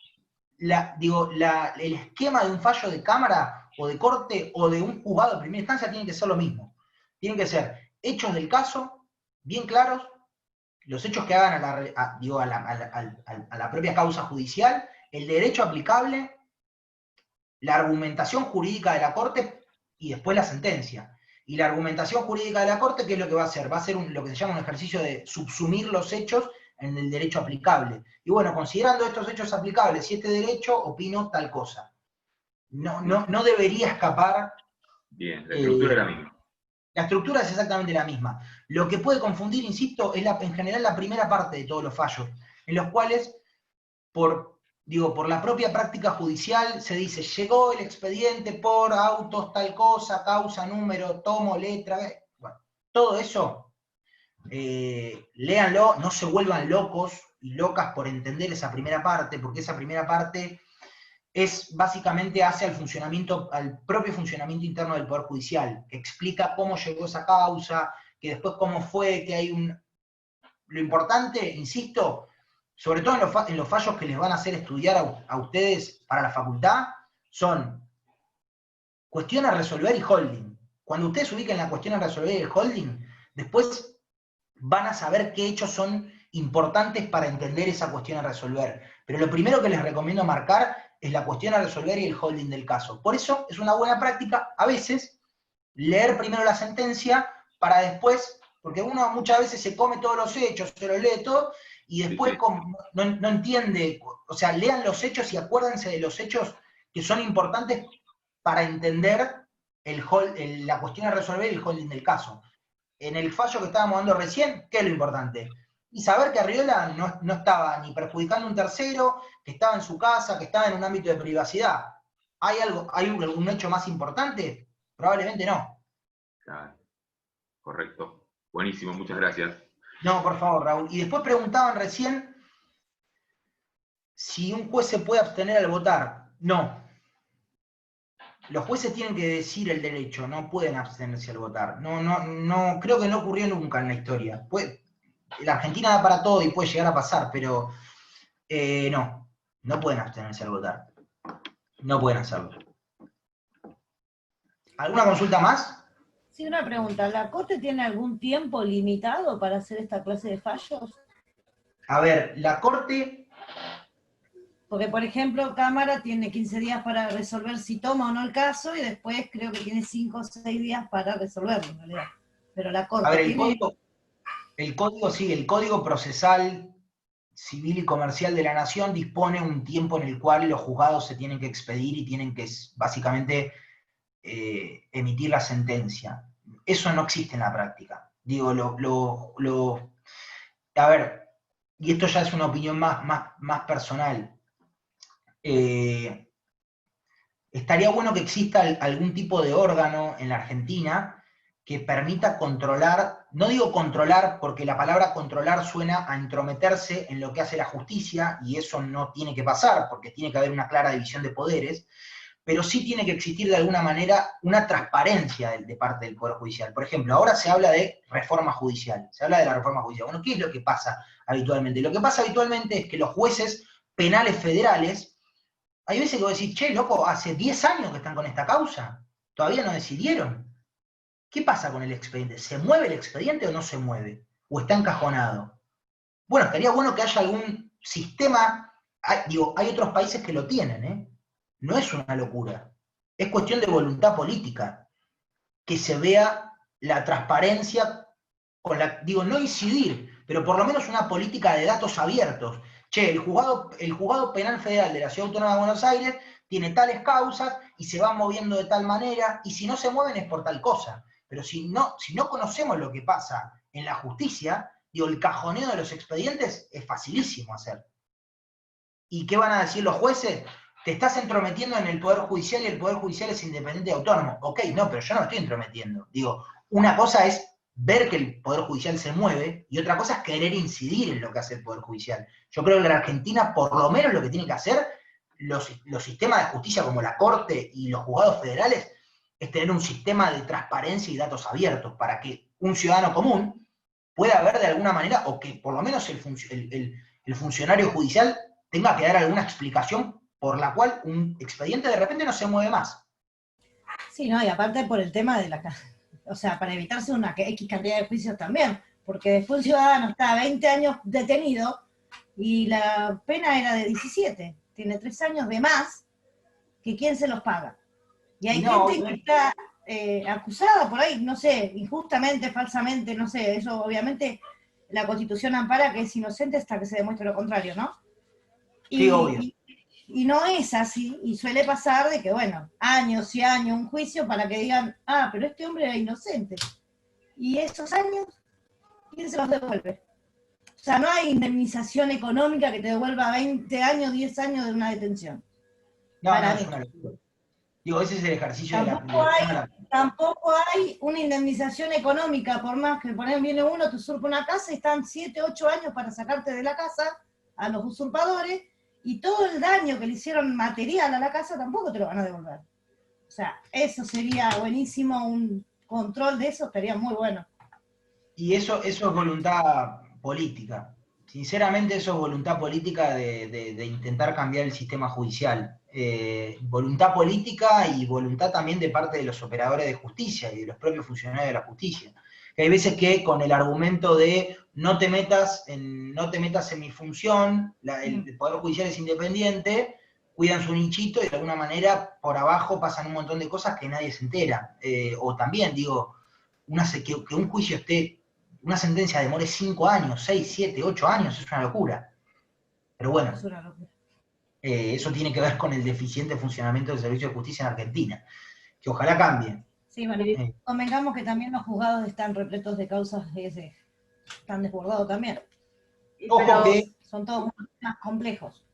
el esquema de un fallo de cámara o de corte o de un juzgado de primera instancia tiene que ser lo mismo. Tienen que ser hechos del caso, bien claros, los hechos que hagan a la propia causa judicial, el derecho aplicable, la argumentación jurídica de la corte y después la sentencia. Y la argumentación jurídica de la Corte, ¿qué es lo que va a hacer? Va a ser lo que se llama un ejercicio de subsumir los hechos en el derecho aplicable. Y bueno, considerando estos hechos aplicables y este derecho, opino tal cosa. No debería escapar... Bien, la estructura es la misma. La estructura es exactamente la misma. Lo que puede confundir, insisto, es en general la primera parte de todos los fallos, en los cuales, por la propia práctica judicial, se dice, llegó el expediente por autos, tal cosa, causa, número, tomo, letra, bueno, todo eso, léanlo, no se vuelvan locos y locas por entender esa primera parte, porque esa primera parte básicamente hace al propio funcionamiento interno del Poder Judicial, que explica cómo llegó esa causa, que después cómo fue, que hay Lo importante, insisto, sobre todo en los fallos que les van a hacer estudiar a ustedes para la facultad, son cuestión a resolver y holding. Cuando ustedes ubiquen la cuestión a resolver y el holding, después van a saber qué hechos son importantes para entender esa cuestión a resolver. Pero lo primero que les recomiendo marcar es la cuestión a resolver y el holding del caso. Por eso es una buena práctica, a veces, leer primero la sentencia para después, porque uno muchas veces se come todos los hechos, se los lee todo, y después no entiende, o sea, lean los hechos y acuérdense de los hechos que son importantes para entender la cuestión a resolver y el holding del caso. En el fallo que estábamos dando recién, ¿qué es lo importante? Y saber que Arriola no estaba ni perjudicando a un tercero, que estaba en su casa, que estaba en un ámbito de privacidad. ¿Hay un hecho más importante? Probablemente no. Claro. Correcto. Buenísimo, muchas gracias. No, por favor, Raúl. Y después preguntaban recién si un juez se puede abstener al votar. No. Los jueces tienen que decir el derecho, no pueden abstenerse al votar. No, creo que no ocurrió nunca en la historia. La Argentina da para todo y puede llegar a pasar, pero no pueden abstenerse al votar. No pueden hacerlo. ¿Alguna consulta más? Sí, una pregunta. ¿La Corte tiene algún tiempo limitado para hacer esta clase de fallos? A ver, la Corte... Porque, por ejemplo, Cámara tiene 15 días para resolver si toma o no el caso, y después creo que tiene 5 o 6 días para resolverlo, en realidad. Pero la Corte... A ver, el Código Procesal Civil y Comercial de la Nación dispone un tiempo en el cual los juzgados se tienen que expedir y tienen que, básicamente, emitir la sentencia. Eso no existe en la práctica. Digo, a ver, y esto ya es una opinión más personal, estaría bueno que exista algún tipo de órgano en la Argentina que permita controlar, no digo controlar porque la palabra controlar suena a entrometerse en lo que hace la justicia, y eso no tiene que pasar, porque tiene que haber una clara división de poderes, pero sí tiene que existir de alguna manera una transparencia de parte del Poder Judicial. Por ejemplo, ahora se habla de reforma judicial, se habla de la reforma judicial. Bueno, ¿qué es lo que pasa habitualmente? Lo que pasa habitualmente es que los jueces penales federales, hay veces que vos decís, che, loco, hace 10 años que están con esta causa, todavía no decidieron. ¿Qué pasa con el expediente? ¿Se mueve el expediente o no se mueve? ¿O está encajonado? Bueno, estaría bueno que haya algún sistema, hay otros países que lo tienen, ¿eh? No es una locura. Es cuestión de voluntad política. Que se vea la transparencia, no incidir, pero por lo menos una política de datos abiertos. Che, el juzgado penal federal de la Ciudad Autónoma de Buenos Aires tiene tales causas y se van moviendo de tal manera, y si no se mueven es por tal cosa. Pero si no conocemos lo que pasa en la justicia, el cajoneo de los expedientes es facilísimo hacer. ¿Y qué van a decir los jueces? Te estás entrometiendo en el Poder Judicial y el Poder Judicial es independiente y autónomo. Ok, no, pero yo no me estoy entrometiendo. Digo, una cosa es ver que el Poder Judicial se mueve y otra cosa es querer incidir en lo que hace el Poder Judicial. Yo creo que en la Argentina, por lo menos lo que tiene que hacer los sistemas de justicia como la Corte y los juzgados federales es tener un sistema de transparencia y datos abiertos para que un ciudadano común pueda ver de alguna manera, o que por lo menos el funcionario judicial tenga que dar alguna explicación por la cual un expediente de repente no se mueve más. Sí, no, y aparte por el tema de o sea, para evitarse una X cantidad de juicios también, porque después un ciudadano está 20 años detenido y la pena era de 17, tiene 3 años de más, que quién se los paga. Y hay gente que está acusada por ahí, no sé, injustamente, falsamente, no sé, eso obviamente la Constitución ampara que es inocente hasta que se demuestre lo contrario, ¿no? Sí, obvio. Y no es así, y suele pasar de que, bueno, años y años, un juicio para que digan, pero este hombre era inocente. Y esos años, ¿quién se los devuelve? O sea, no hay indemnización económica que te devuelva 20 años, 10 años de una detención. No, es una locura. Digo, ese es el ejercicio Tampoco hay una indemnización económica, por más que viene uno, te usurpa una casa y están 7, 8 años para sacarte de la casa a los usurpadores, y todo el daño que le hicieron material a la casa tampoco te lo van a devolver. O sea, eso sería buenísimo, un control de eso estaría muy bueno. Y eso es voluntad política. Sinceramente eso es voluntad política de intentar cambiar el sistema judicial. Voluntad política y voluntad también de parte de los operadores de justicia y de los propios funcionarios de la justicia. Que hay veces que con el argumento de no te metas en mi función, el Poder Judicial es independiente, cuidan su nichito y de alguna manera por abajo pasan un montón de cosas que nadie se entera. O también, digo, que un juicio una sentencia demore 5 años, 6, 7, 8 años, es una locura. Pero bueno, eso tiene que ver con el deficiente funcionamiento del servicio de justicia en Argentina, que ojalá cambie. Sí, bueno, convengamos que también los juzgados están repletos de causas están desbordados también. Ojo que son todos más complejos.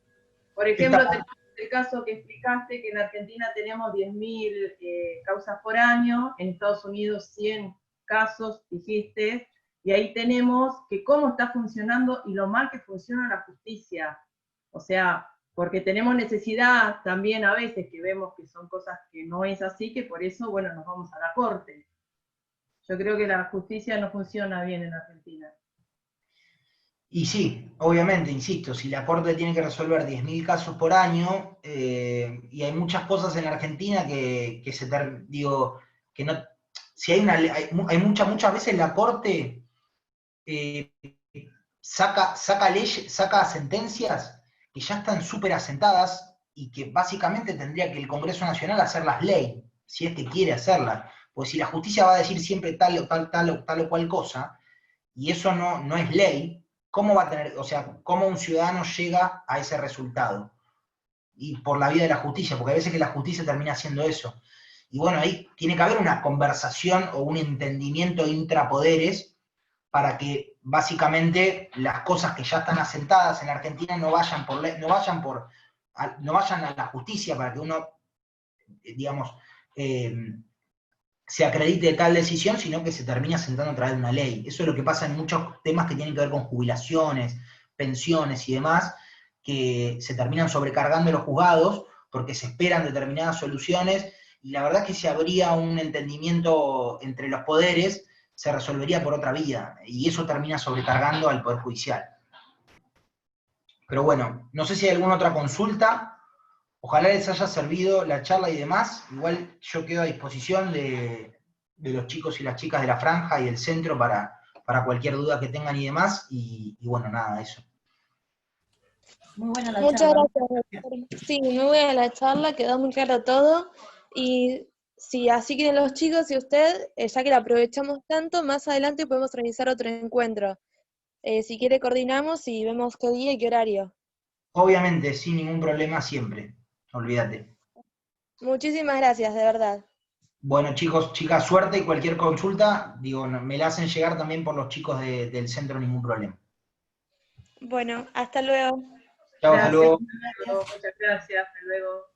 Por ejemplo, tenemos el caso que explicaste, que en Argentina tenemos 10.000 causas por año, en Estados Unidos 100 casos, dijiste, y ahí tenemos que cómo está funcionando y lo mal que funciona la justicia. O sea, porque tenemos necesidad también a veces que vemos que son cosas que no es así, que por eso, bueno, nos vamos a la corte. Yo creo que la justicia no funciona bien en Argentina. Y sí, obviamente, insisto, si la Corte tiene que resolver 10.000 casos por año, y hay muchas cosas en la Argentina que no, si hay muchas veces la Corte saca leyes, saca sentencias que ya están súper asentadas y que básicamente tendría que el Congreso Nacional hacerlas ley, si es que quiere hacerlas. Pues si la justicia va a decir siempre tal o cual cosa, y eso no es ley, ¿cómo va a tener, cómo un ciudadano llega a ese resultado? Y por la vía de la justicia, porque a veces que la justicia termina haciendo eso. Y bueno, ahí tiene que haber una conversación o un entendimiento intrapoderes para que básicamente las cosas que ya están asentadas en Argentina no vayan a la justicia para que uno, digamos, se acredite de tal decisión, sino que se termina sentando a través de una ley. Eso es lo que pasa en muchos temas que tienen que ver con jubilaciones, pensiones y demás, que se terminan sobrecargando los juzgados porque se esperan determinadas soluciones, y la verdad es que si habría un entendimiento entre los poderes, se resolvería por otra vía, y eso termina sobrecargando al Poder Judicial. Pero bueno, no sé si hay alguna otra consulta. Ojalá les haya servido la charla y demás. Igual yo quedo a disposición de los chicos y las chicas de la franja y del centro para cualquier duda que tengan y demás. Y bueno, nada, eso. Muy buena la Muchas charla. gracias, doctor. Sí, muy buena la charla, quedó muy claro todo. Y si así quieren los chicos y usted, ya que la aprovechamos tanto, más adelante podemos organizar otro encuentro. Si quiere coordinamos y vemos qué día y qué horario. Obviamente, sin ningún problema siempre. Olvídate. Muchísimas gracias, de verdad. Bueno, chicos, chicas, suerte, y cualquier consulta, digo, me la hacen llegar también por los chicos del centro, ningún problema. Bueno, hasta luego. Chao, hasta Gracias, luego. muchas gracias, hasta luego.